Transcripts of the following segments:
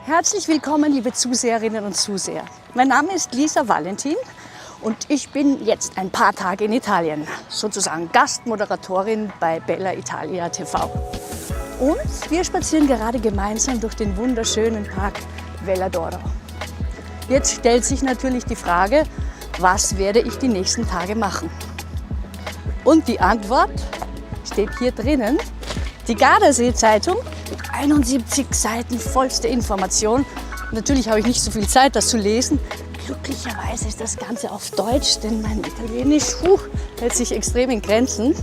Herzlich willkommen, liebe Zuseherinnen und Zuseher. Mein Name ist Lisa Valentin und ich bin jetzt ein paar Tage in Italien, sozusagen Gastmoderatorin bei Bella Italia TV. Und wir spazieren gerade gemeinsam durch den wunderschönen Park Vella d'Oro. Jetzt stellt sich natürlich die Frage, was werde ich die nächsten Tage machen? Und die Antwort steht hier drinnen. Die Gardasee-Zeitung mit 71 Seiten vollste Information. Natürlich habe ich nicht so viel Zeit, das zu lesen. Glücklicherweise ist das Ganze auf Deutsch, denn mein Italienisch hält sich extrem in Grenzen.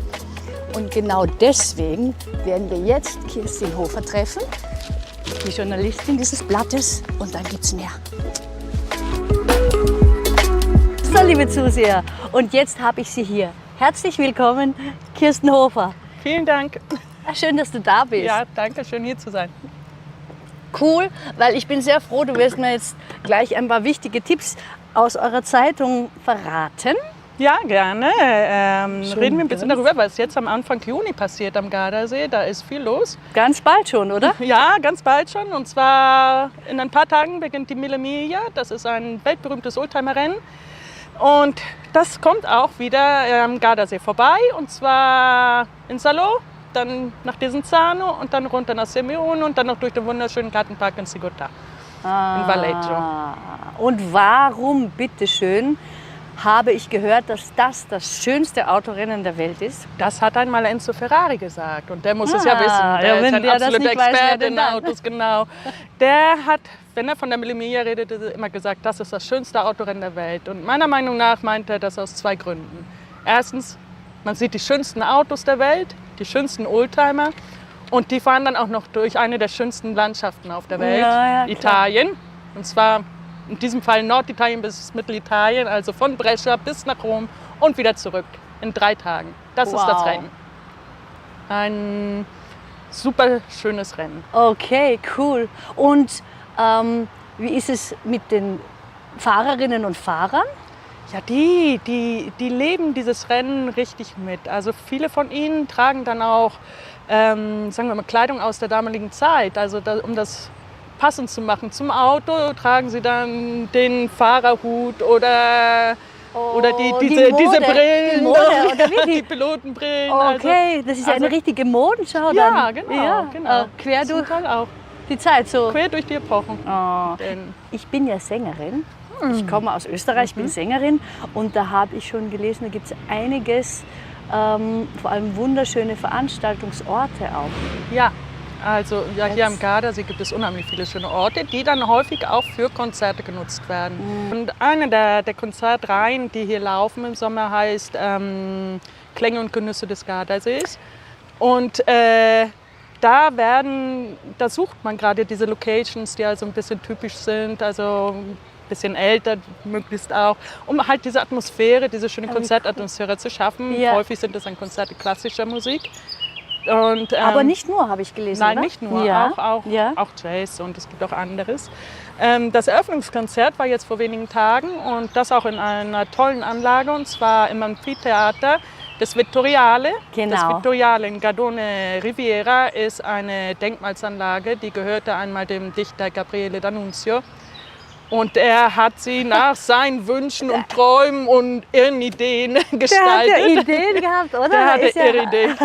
Und genau deswegen werden wir jetzt Kirstin Hofer treffen, die Journalistin dieses Blattes. Und dann gibt's mehr. So, liebe Zuseher, und jetzt habe ich Sie hier. Herzlich willkommen, Kirstin Hofer. Vielen Dank. Schön, dass du da bist. Ja, danke, schön hier zu sein. Cool, weil ich bin sehr froh, du wirst mir jetzt gleich ein paar wichtige Tipps aus eurer Zeitung verraten. Ja, gerne. Reden wir ein bisschen darüber, was jetzt am Anfang Juni passiert am Gardasee. Da ist viel los. Ganz bald schon, oder? Ja, ganz bald schon. Und zwar in ein paar Tagen beginnt die Mille Miglia. Das ist ein weltberühmtes Oldtimerrennen. Und das kommt auch wieder am Gardasee vorbei. Und zwar in Salò, dann nach Desenzano und dann runter nach Semione und dann noch durch den wunderschönen Gartenpark in Sigotà in Valleggio. Und warum, bitteschön, habe ich gehört, dass das schönste Autorennen der Welt ist? Das hat einmal Enzo Ferrari gesagt und der muss es ja wissen. Der ist ein absoluter Experte in Autos, genau. Der hat, wenn er von der Mille Miglia redet, immer gesagt, das ist das schönste Autorennen der Welt. Und meiner Meinung nach meint er das aus zwei Gründen. Erstens, man sieht die schönsten Autos der Welt, die schönsten Oldtimer und die fahren dann auch noch durch eine der schönsten Landschaften auf der Welt, Italien. Und zwar in diesem Fall Norditalien bis Mittelitalien, also von Brescia bis nach Rom und wieder zurück in 3 Tagen. Das ist das Rennen. Ein super schönes Rennen. Okay, cool. Und wie ist es mit den Fahrerinnen und Fahrern? Ja, die leben dieses Rennen richtig mit. Also viele von ihnen tragen dann auch, sagen wir mal, Kleidung aus der damaligen Zeit. Also um das passend zu machen zum Auto, tragen sie dann den Fahrerhut oder diese Brillen, die Mode, oder wie? die Pilotenbrillen. Okay, das ist eine richtige Modenschau dann. Ja, genau. genau. Quer durch auch. die Zeit so. Quer durch die Epochen. Ich bin ja Sängerin. Ich komme aus Österreich, bin Sängerin und da habe ich schon gelesen, da gibt es einiges, vor allem wunderschöne Veranstaltungsorte auch. Ja, also hier am Gardasee gibt es unheimlich viele schöne Orte, die dann häufig auch für Konzerte genutzt werden. Und eine der Konzertreihen, die hier laufen im Sommer, heißt Klänge und Genüsse des Gardasees. Und da sucht man gerade diese Locations, die also ein bisschen typisch sind, also ein bisschen älter möglichst auch, um halt diese Atmosphäre, diese schöne Konzertatmosphäre zu schaffen. Ja. Häufig sind es dann Konzerte klassischer Musik. Und, aber nicht nur, habe ich gelesen, Nein, oder? nicht nur, auch Jazz und es gibt auch anderes. Das Eröffnungskonzert war jetzt vor wenigen Tagen und das auch in einer tollen Anlage, und zwar im Amphitheater des Vittoriale. Genau. Das Vittoriale in Gardone Riviera ist eine Denkmalsanlage, die gehörte einmal dem Dichter Gabriele D'Annunzio. Und er hat sie nach seinen Wünschen und Träumen und ihren Ideen gestaltet. Der hat ja Ideen gehabt, oder? Der hatte ihre Ideen.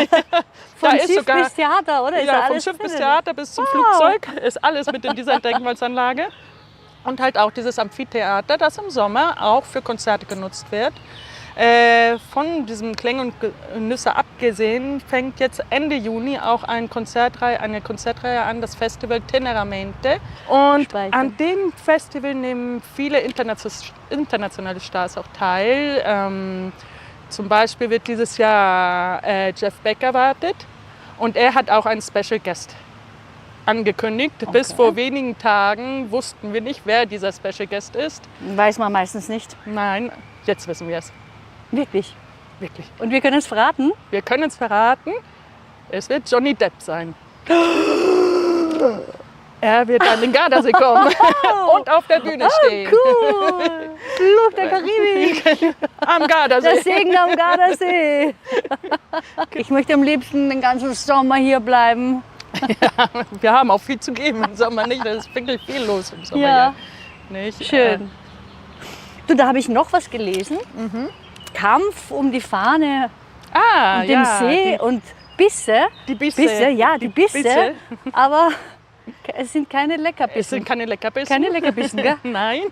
Von Schiff bis Theater, oder? Ja, vom Schiff bis Theater bis zum Flugzeug ist alles mit in dieser Denkmalsanlage. Und halt auch dieses Amphitheater, das im Sommer auch für Konzerte genutzt wird. Von diesem Klänge und Genüsse abgesehen fängt jetzt Ende Juni auch eine Konzertreihe an, das Festival Teneramente. Und an dem Festival nehmen viele internationale Stars auch teil. Zum Beispiel wird dieses Jahr Jeff Beck erwartet und er hat auch einen Special Guest angekündigt. Okay. Bis vor wenigen Tagen wussten wir nicht, wer dieser Special Guest ist. Weiß man meistens nicht. Nein, jetzt wissen wir es. Wirklich? Wirklich. Und wir können es verraten? Wir können es verraten. Es wird Johnny Depp sein. Er wird an den Gardasee kommen und auf der Bühne stehen. Cool! Fluch der Karibik! Am Gardasee. Der Segen am Gardasee. Ich möchte am liebsten den ganzen Sommer hier bleiben. Wir haben auch viel zu geben im Sommer, nicht? Da ist wirklich viel los im Sommer. Ja. Hier. Nicht? Schön. Du, da habe ich noch was gelesen. Kampf um die Fahne und dem See und Bisse. Die Bisse. Ja, die Bisse. Aber es sind keine Leckerbissen. Es sind keine Leckerbissen. Keine Leckerbissen, gell? Nein.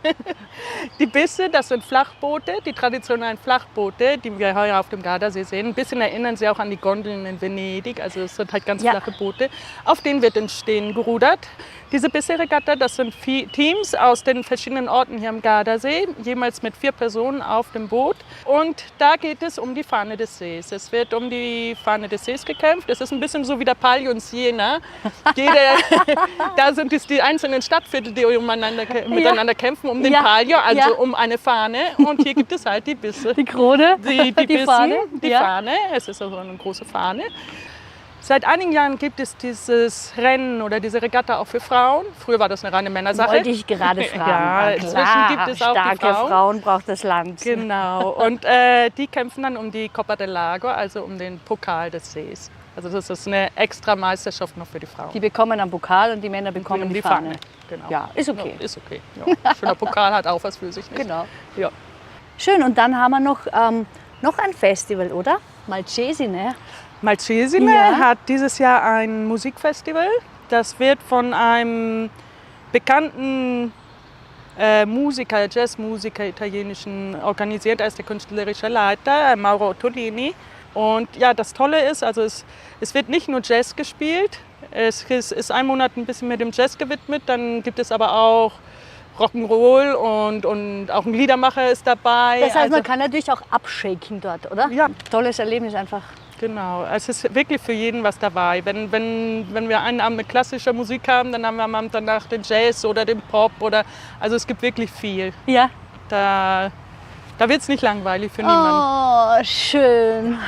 Die Bisse, das sind Flachboote, die traditionellen Flachboote, die wir heuer auf dem Gardasee sehen. Ein bisschen erinnern sie auch an die Gondeln in Venedig. Also es sind halt ganz flache Boote, auf denen wird in Stehen gerudert. Diese Bisse-Regatta, das sind Teams aus den verschiedenen Orten hier am Gardasee, jemals mit 4 Personen auf dem Boot. Und da geht es um die Fahne des Sees. Es wird um die Fahne des Sees gekämpft. Es ist ein bisschen so wie der Palio in Siena. Da sind es die einzelnen Stadtviertel, die miteinander kämpfen um den Palio, also um eine Fahne. Und hier gibt es halt die Bisse. Die Krone, die Bissen, Fahne. Die Fahne. Es ist also eine große Fahne. Seit einigen Jahren gibt es dieses Rennen oder diese Regatta auch für Frauen. Früher war das eine reine Männersache. Wollte ich gerade fragen. Ja, inzwischen gibt es auch starke die Frauen. Frauen braucht das Land. Genau. Und die kämpfen dann um die Coppa del Lago, also um den Pokal des Sees. Also das ist eine extra Meisterschaft noch für die Frauen. Die bekommen einen Pokal und die Männer bekommen die Fahne. Genau. Ja, ist okay. Ja, ist okay. Ja. Schöner Pokal hat auch was für sich. Nicht? Genau. Ja. Schön, und dann haben wir noch ein Festival, oder? Malcesine. Malcesine hat dieses Jahr ein Musikfestival. Das wird von einem bekannten Musiker, Jazzmusiker, italienischen, organisiert. Er ist der künstlerische Leiter, Mauro Ottolini. Und ja, das Tolle ist, also es wird nicht nur Jazz gespielt. Es ist ein Monat ein bisschen mit dem Jazz gewidmet. Dann gibt es aber auch Rock'n'Roll und auch ein Liedermacher ist dabei. Das heißt, man kann natürlich auch abshaken dort, oder? Ja. Tolles Erlebnis einfach. Genau, es ist wirklich für jeden was dabei. Wenn wir einen Abend mit klassischer Musik haben, dann haben wir am Abend danach den Jazz oder den Pop. Also es gibt wirklich viel. Ja. Da wird es nicht langweilig für niemanden. Oh, schön.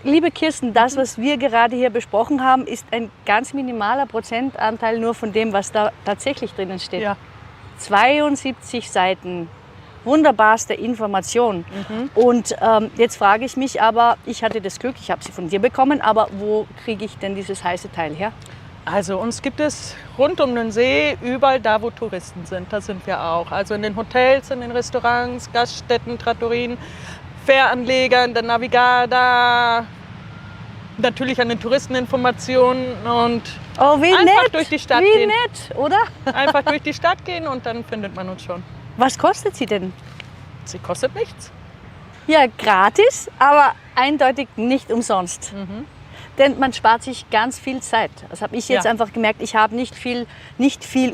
Liebe Kirsten, das, was wir gerade hier besprochen haben, ist ein ganz minimaler Prozentanteil nur von dem, was da tatsächlich drinnen steht. Ja. 72 Seiten. Wunderbarste Information. Und jetzt frage ich mich aber, ich hatte das Glück, ich habe sie von dir bekommen, aber wo kriege ich denn dieses heiße Teil her? Also uns gibt es rund um den See, überall da, wo Touristen sind, da sind wir auch. Also in den Hotels, in den Restaurants, Gaststätten, Trattorien, Fähranlegern, der Navigada, natürlich an den Touristeninformationen und wie einfach nett, durch die Stadt wie gehen. nett, oder? Einfach durch die Stadt gehen und dann findet man uns schon. Was kostet sie denn? Sie kostet nichts. Ja, gratis, aber eindeutig nicht umsonst. Denn man spart sich ganz viel Zeit. Das habe ich jetzt einfach gemerkt. Ich habe nicht viel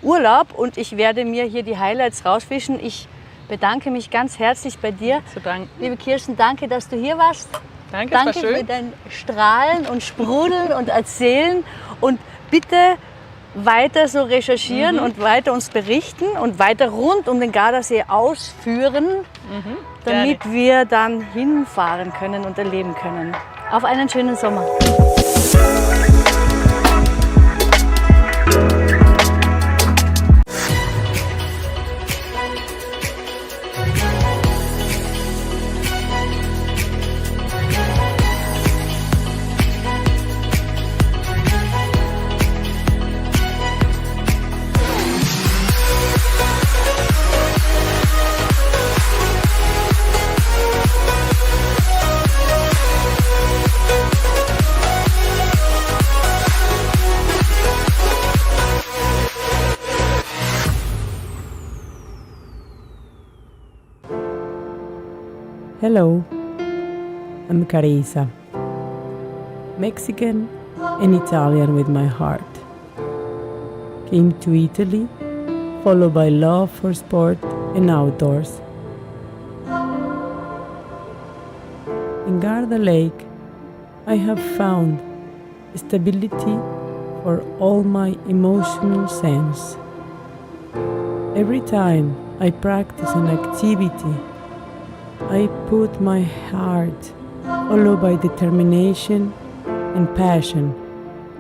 Urlaub und ich werde mir hier die Highlights rausfischen. Ich bedanke mich ganz herzlich bei dir. Zu danken. Liebe Kirsten, danke, dass du hier warst. Danke, es war Danke schön. für dein Strahlen und Sprudeln und Erzählen. Und bitte weiter so recherchieren und weiter uns berichten und weiter rund um den Gardasee ausführen, damit wir dann hinfahren können und erleben können. Auf einen schönen Sommer. Hello, I'm Carisa, Mexican and Italian with my heart. Came to Italy, followed by love for sport and outdoors. In Garda Lake, I have found stability for all my emotional sense. Every time I practice an activity, I put my heart, followed by determination and passion,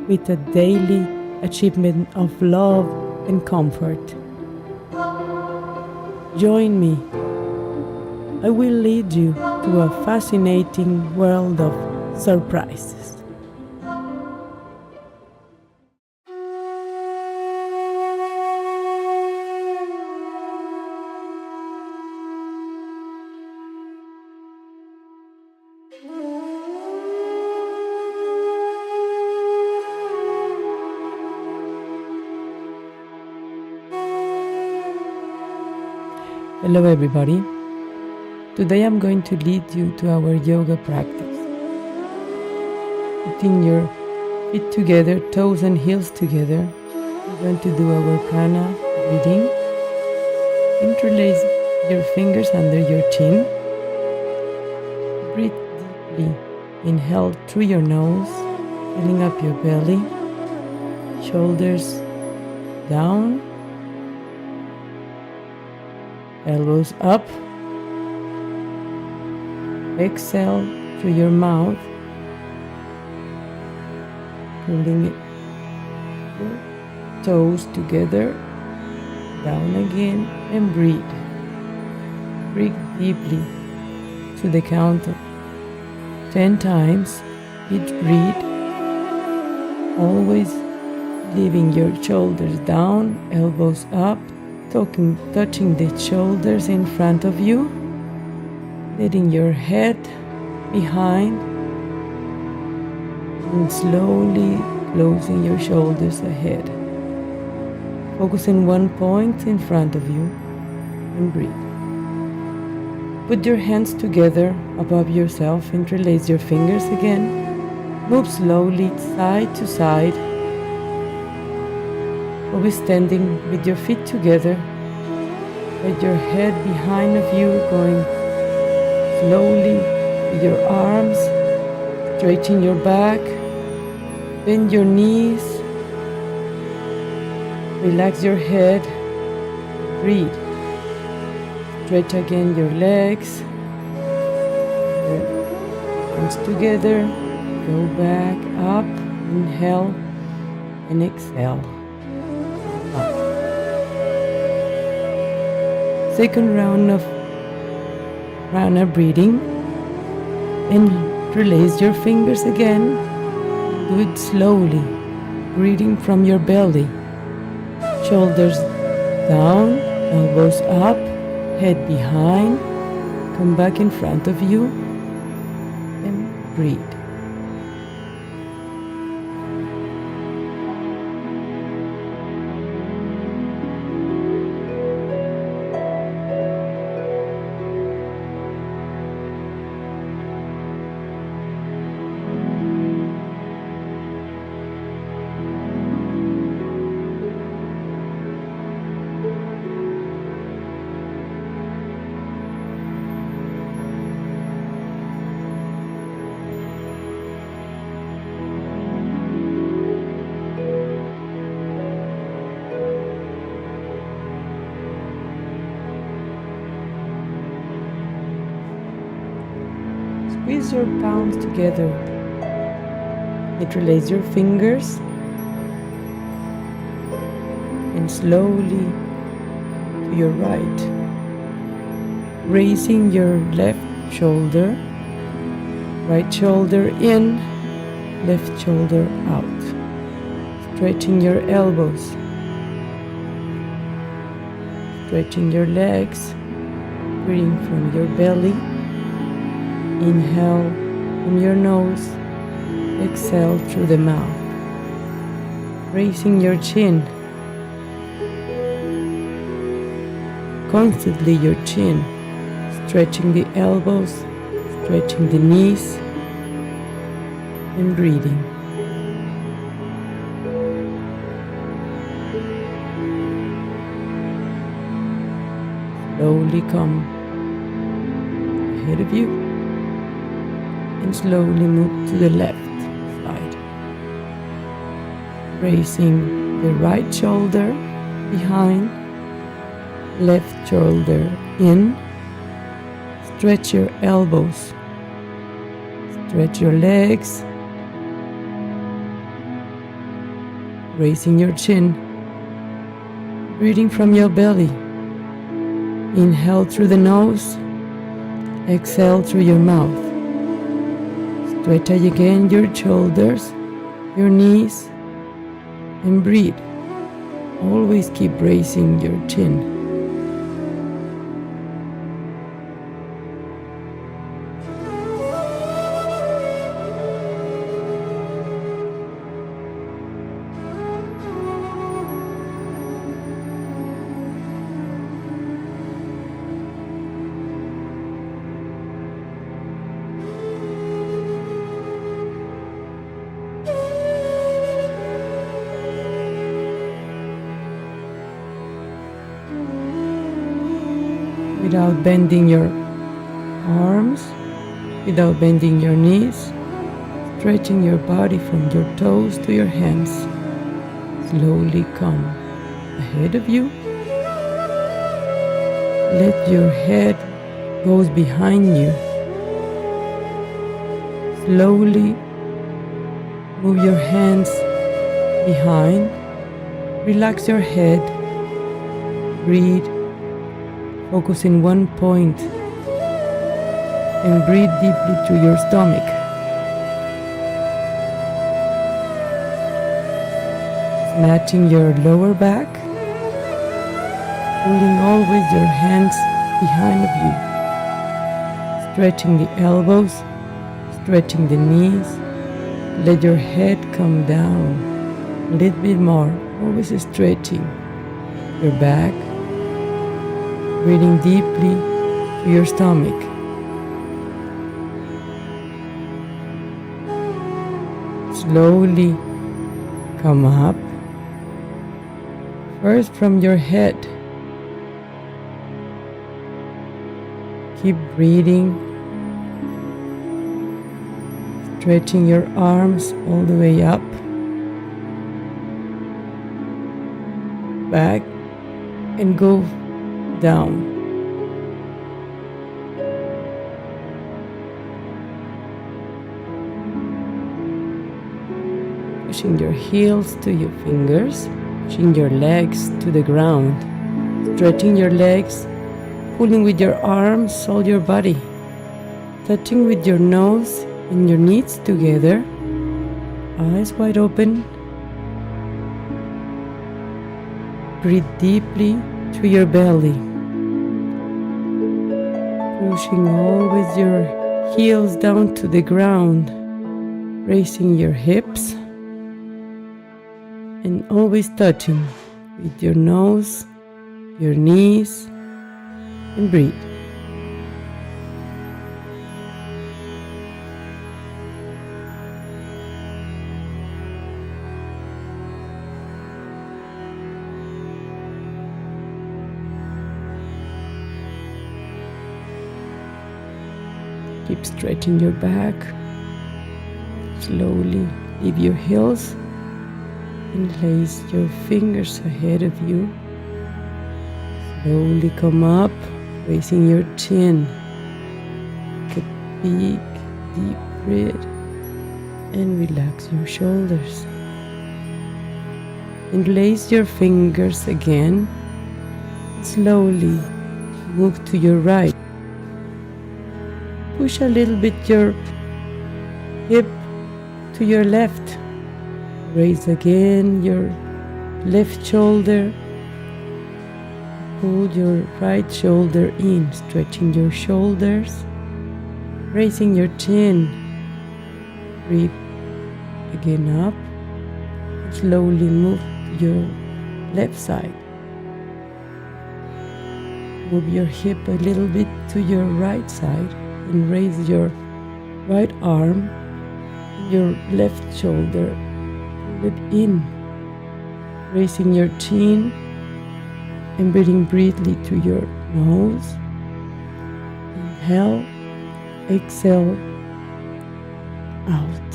with a daily achievement of love and comfort. Join me. I will lead you to a fascinating world of surprises. Hello everybody. Today I'm going to lead you to our yoga practice. Putting your feet together, toes and heels together, we're going to do our prana breathing. Interlace your fingers under your chin. Breathe deeply. Inhale through your nose, filling up your belly, shoulders down, elbows up. Exhale through your mouth, pulling your toes together, down again, and breathe. Breathe deeply to the count of 10 times each breath, always leaving your shoulders down, elbows up, touching the shoulders in front of you, letting your head behind, and slowly closing your shoulders ahead. Focus on one point in front of you and breathe. Put your hands together above yourself, interlace your fingers again. Move slowly side to side. Always standing with your feet together. Let your head behind of you, going slowly with your arms. Straighten your back. Bend your knees. Relax your head. Breathe. Stretch again your legs. Hands together. Go back up. Inhale and exhale. Up. Second round of prana breathing. Interlace your fingers again. Do it slowly. Breathing from your belly. Shoulders down, elbows up, head behind. Come back in front of you and breathe. Squeeze your palms together. Interlace your fingers and slowly to your right. Raising your left shoulder, right shoulder in, left shoulder out. Stretching your elbows. Stretching your legs, breathing from your belly. Inhale from your nose, exhale through the mouth. Raising your chin. Constantly your chin. Stretching the elbows, stretching the knees, and breathing. Slowly come ahead of you. And slowly move to the left side. Raising the right shoulder behind, left shoulder in. Stretch your elbows. Stretch your legs. Raising your chin. Breathing from your belly. Inhale through the nose. Exhale through your mouth. Stretch again your shoulders, your knees, and breathe. Always keep raising your chin. without bending your arms, without bending your knees, stretching your body from your toes to your hands. Slowly come ahead of you. Let your head goes behind you. Slowly move your hands behind. Relax your head. Breathe. Focus in one point. And breathe deeply through your stomach. Matching your lower back. Holding always your hands behind of you. Stretching the elbows. Stretching the knees. Let your head come down a little bit more. Always stretching your back. Breathing deeply to your stomach. Slowly come up. First from your head. Keep breathing. Stretching your arms all the way up. Back and go down. Pushing your heels to your fingers, pushing your legs to the ground, stretching your legs, pulling with your arms all your body, touching with your nose and your knees together, eyes wide open. Breathe deeply through your belly, pushing always your heels down to the ground, raising your hips, and always touching with your nose, your knees, and breathe. Keep stretching your back. Slowly leave your heels and place your fingers ahead of you. Slowly come up, raising your chin. Take a big, deep breath and relax your shoulders. And place your fingers again. Slowly move to your right. Push a little bit your hip to your left. Raise again your left shoulder. Pull your right shoulder in, stretching your shoulders. Raising your chin. Breathe again up. Slowly move to your left side. Move your hip a little bit to your right side. And raise your right arm and your left shoulder. Pull it in, raising your chin and breathing briefly through your nose. Inhale, exhale, out.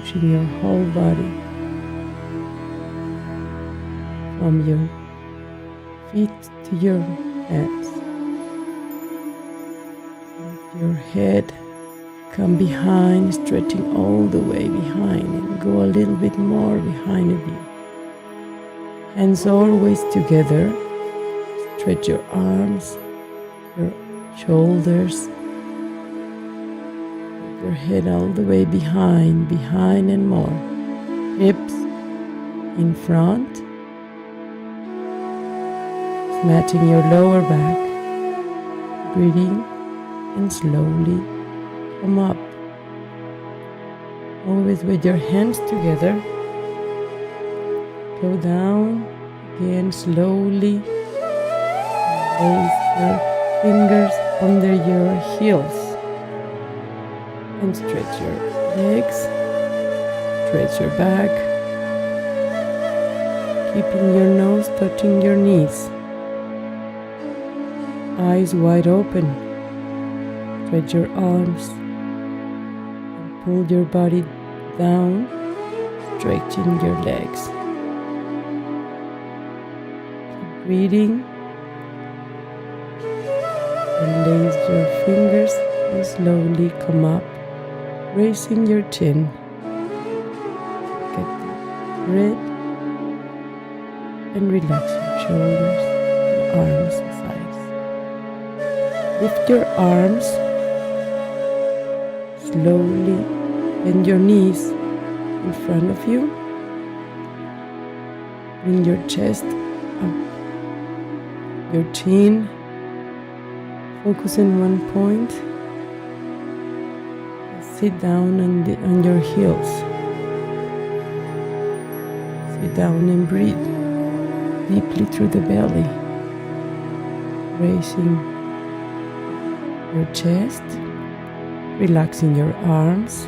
Pushing your whole body from your feet to your hands. Your head come behind, stretching all the way behind, and go a little bit more behind of you. Hands always together. Stretch your arms, your shoulders. Your head all the way behind and more. Hips in front. Matching your lower back. Breathing. And slowly come up. Always with your hands together. Go down again slowly. Place your fingers under your heels. And stretch your legs. Stretch your back. Keeping your nose touching your knees. eyes wide open. Stretch your arms and pull your body down, stretching your legs. Keep breathing and lace your fingers and slowly come up, raising your chin. Get the breath and relax your shoulders, arms and sides. Lift your arms, slowly bend your knees in front of you. Bring your chest up, your chin, focus in one point. Sit down on your heels. Sit down and breathe deeply through the belly, raising your chest, relaxing your arms.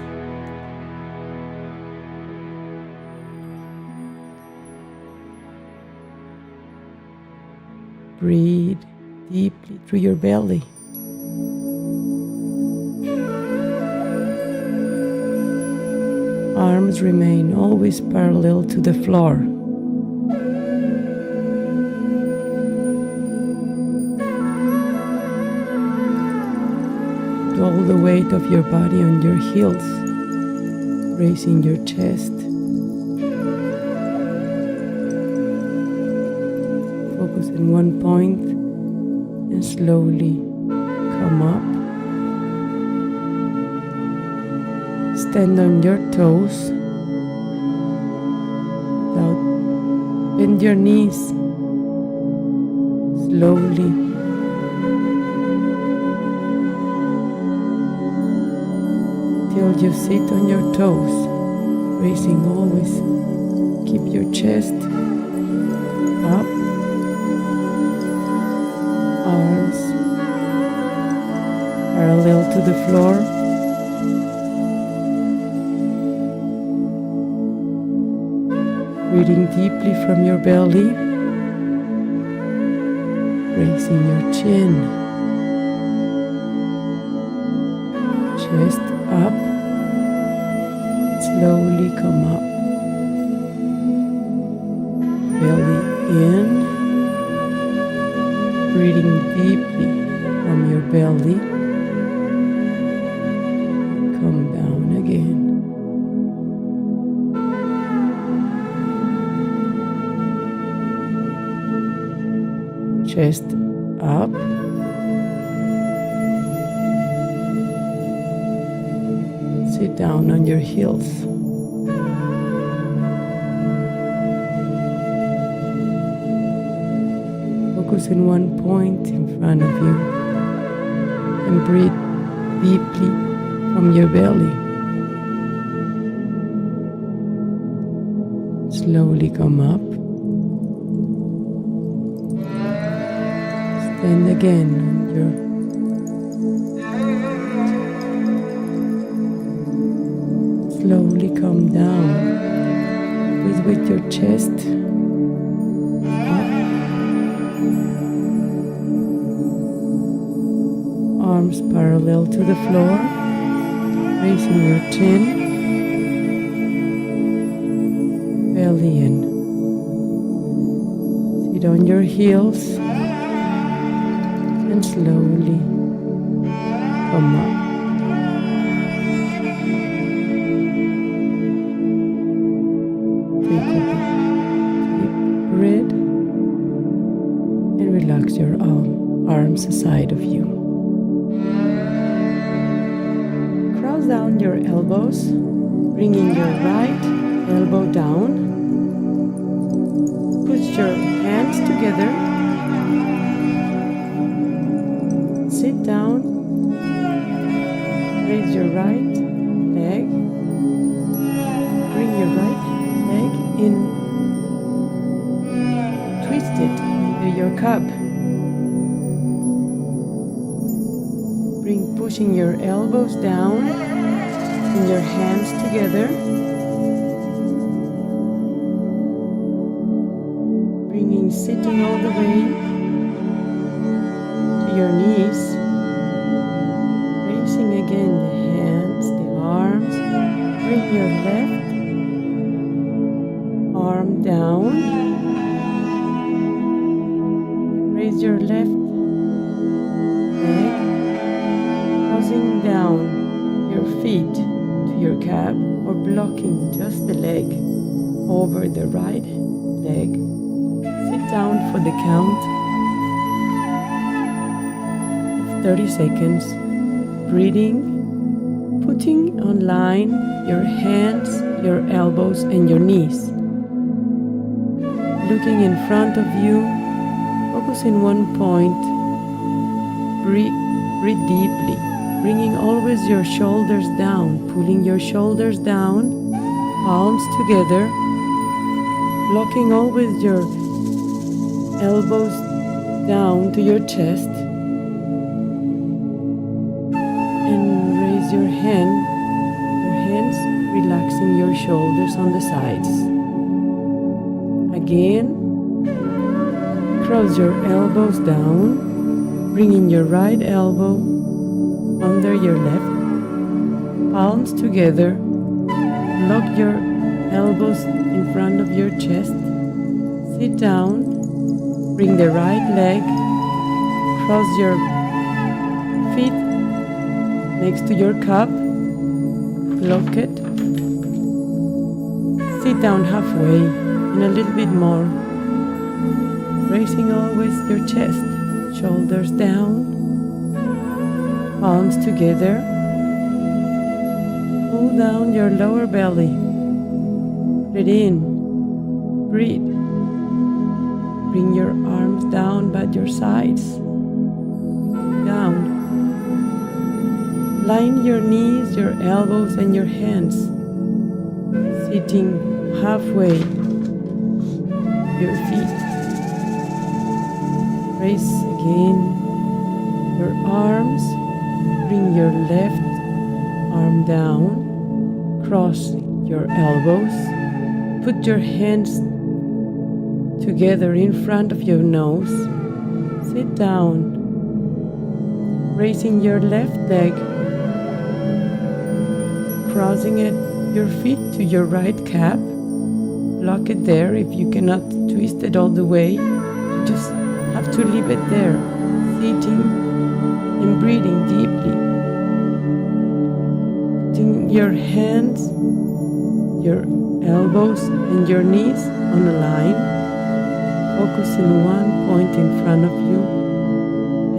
Breathe deeply through your belly. Arms remain always parallel to the floor. Put all the weight of your body on your heels, raising your chest. Focus in one point and slowly come up. Stand on your toes. Bend your knees. Slowly till you sit on your toes, raising always. Keep your chest up. Arms parallel to the floor. Breathing deeply from your belly, raising your chin, chest up, slowly come up, belly in, breathing deeply from your belly, come down again. Chest up, sit down on your heels. Focus in one point in front of you and breathe deeply from your belly. Slowly come up. Stand again on your slowly come down with your chest up, arms parallel to the floor, raising your chin, belly in. Sit on your heels and slowly come up. Take a deep breath and relax your arms aside of you. Cross down your elbows, bringing your right elbow down. Put your hands together. Sit down, raise your right leg, bring your right leg in, twist it into your cup, pushing your elbows down and your hands together, sitting all the way to your feet to your calf or blocking just the leg over the right leg, sit down for the count of 30 seconds, breathing, putting on line your hands, your elbows and your knees. Looking in front of you, focus in one point, breathe deeply, bringing always your shoulders down, pulling your shoulders down, palms together, locking always your elbows down to your chest, and raise your hands, relaxing your shoulders on the sides. Again, cross your elbows down, bringing your right elbow under your left, palms together, lock your elbows in front of your chest, sit down, bring the right leg, cross your feet next to your cup, lock it, sit down halfway and a little bit more, raising always your chest, shoulders down, palms together, pull down your lower belly, breathe in, breathe, bring your arms down by your sides, down, line your knees, your elbows and your hands, sitting halfway, your feet, raise again your arms, bring your left arm down, cross your elbows, put your hands together in front of your nose, sit down, raising your left leg, crossing it, your feet to your right calf, lock it there. If you cannot twist it all the way, you just have to leave it there, sitting and breathing deeply. Putting your hands, your elbows and your knees on a line. Focus in one point in front of you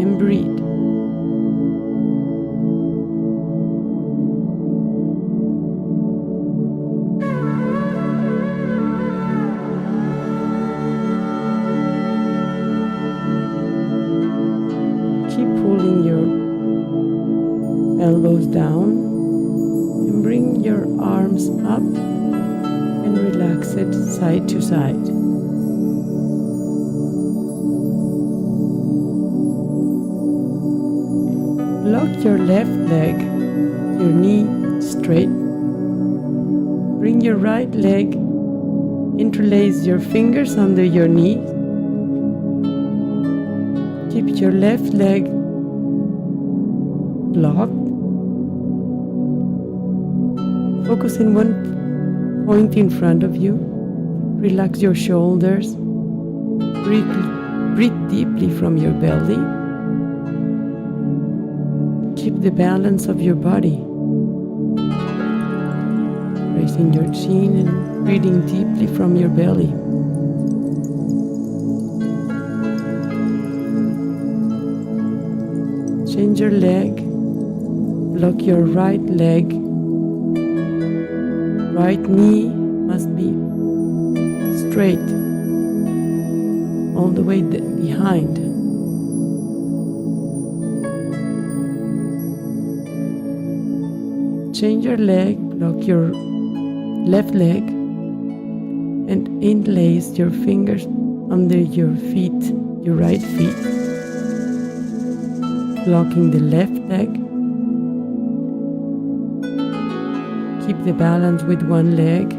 and breathe. Keep pulling your elbows down and bring your arms up and relax it side to side. Lock your left leg, your knee straight. Bring your right leg, interlace your fingers under your knee. Keep your left leg locked. Focus in one point in front of you. Relax your shoulders. Breathe deeply from your belly. Keep the balance of your body. Raising your chin and breathing deeply from your belly. Change your leg. Lock your right leg. Right knee must be straight all the way behind. Change your leg, lock your left leg and interlace your fingers under your feet, your right feet. Locking the left leg. Keep the balance with one leg.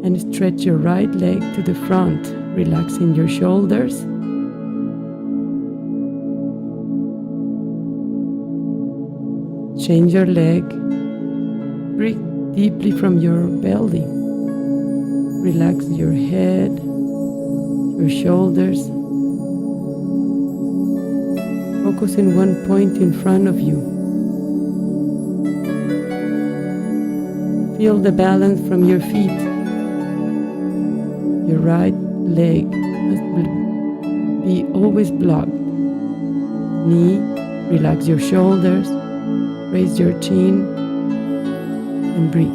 And stretch your right leg to the front, relaxing your shoulders. Change your leg. Breathe deeply from your belly. Relax your head, your shoulders. Focus in one point in front of you. Feel the balance from your feet. Your right leg must be always blocked. Knee, relax your shoulders, raise your chin, and breathe.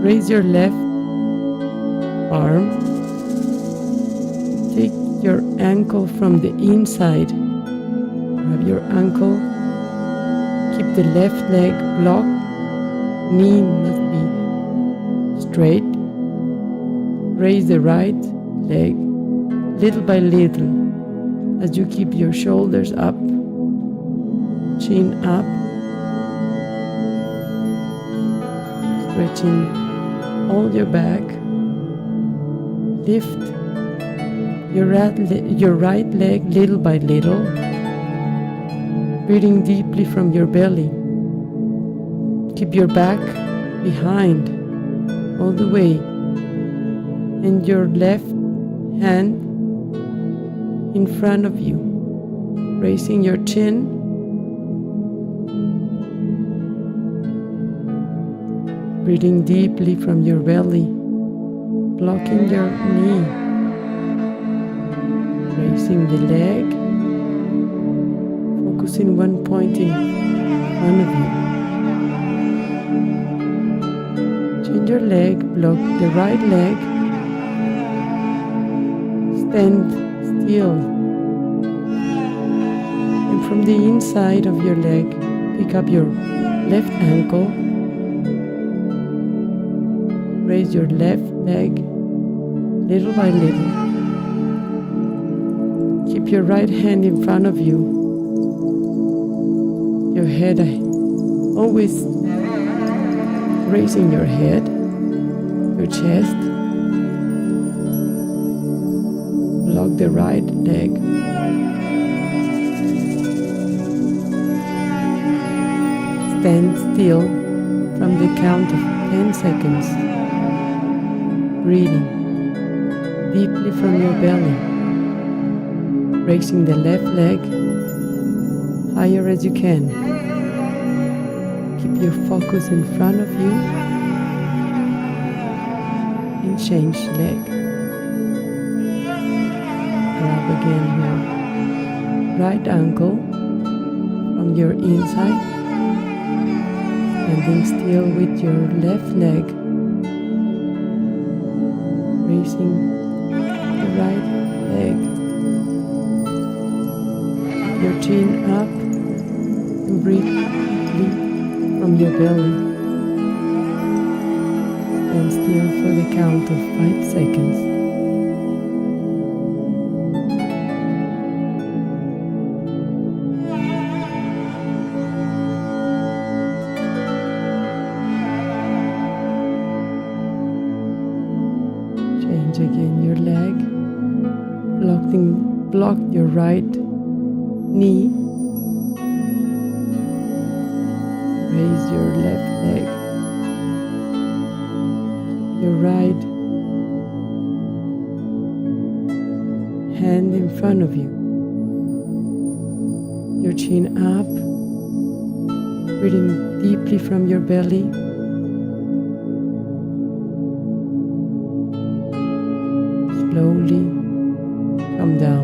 Raise your left arm. Take your ankle from the inside. Grab your ankle. Keep the left leg blocked. Knee must be straight. Raise the right leg little by little as you keep your shoulders up, chin up, stretching all your back. Lift your right leg little by little, breathing deeply from your belly. Keep your back behind all the way, and your left hand in front of you, raising your chin. Breathing deeply from your belly, blocking your knee, raising the leg, focusing one point in front of you. Change your leg, block the right leg, stand still, and from the inside of your leg, pick up your left ankle. Raise your left leg little by little. Keep your right hand in front of you. Your head always raising your head, your chest. Block the right leg. Stand still from the count of 10 seconds. Breathing deeply from your belly, raising the left leg higher as you can. Keep your focus in front of you and change leg. Grab again your right ankle from your inside, standing still with your left leg. Raising the right leg, your chin up, and breathe deeply from your belly. Stand still for the count of 5 seconds. Change again your leg, block your right knee, raise your left leg, your right hand in front of you, your chin up, breathing deeply from your belly. Slowly come down.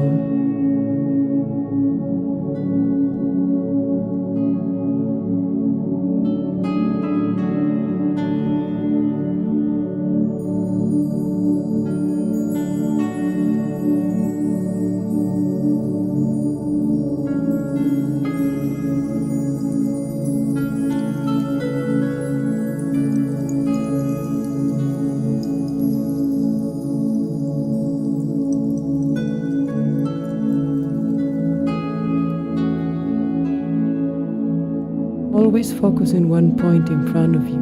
Always focus in one point in front of you.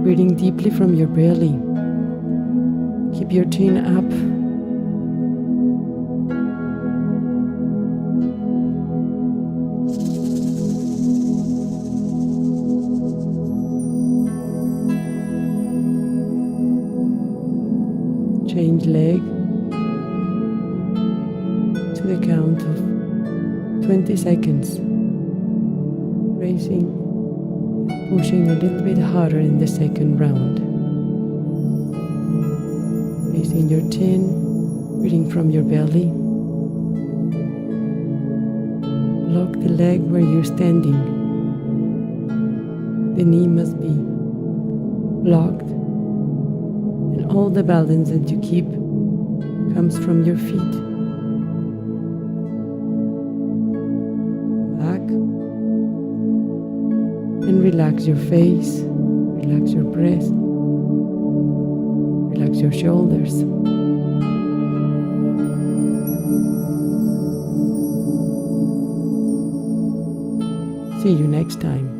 Breathing deeply from your belly. Keep your chin up. change leg to the count of 20 seconds, raising, pushing a little bit harder in the second round. Raising your chin, breathing from your belly. Lock the leg where you're standing. The knee must be blocked, and all the balance that you keep comes from your feet. Back and relax your face, relax your breast, relax your shoulders. See you next time.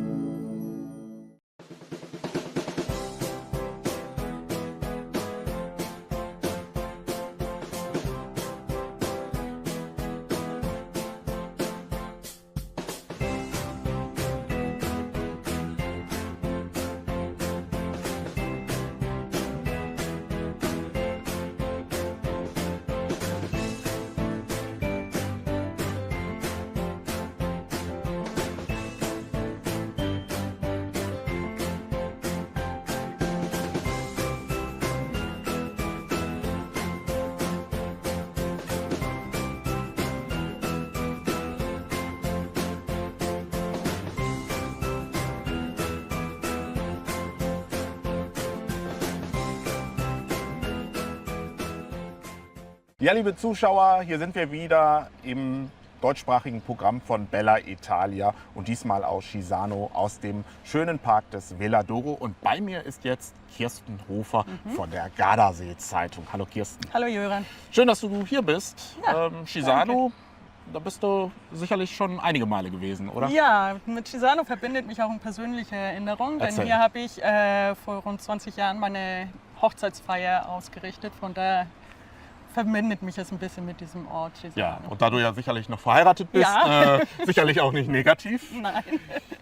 Ja, liebe Zuschauer, hier sind wir wieder im deutschsprachigen Programm von Bella Italia und diesmal aus Chisano, aus dem schönen Park des Villa d'Oro. Und bei mir ist jetzt Kirsten Hofer von der Gardasee-Zeitung. Hallo Kirsten. Hallo Jöran. Schön, dass du hier bist. Ja, Chisano, da bist du sicherlich schon einige Male gewesen, oder? Ja, mit Chisano verbindet mich auch eine persönliche Erinnerung, denn Erzähl. hier habe ich vor rund 20 Jahren meine Hochzeitsfeier ausgerichtet. Von daher verbindet mich es ein bisschen mit diesem Ort Chisano. Ja, und da du ja sicherlich noch verheiratet bist, Ja. Sicherlich auch nicht negativ. Nein.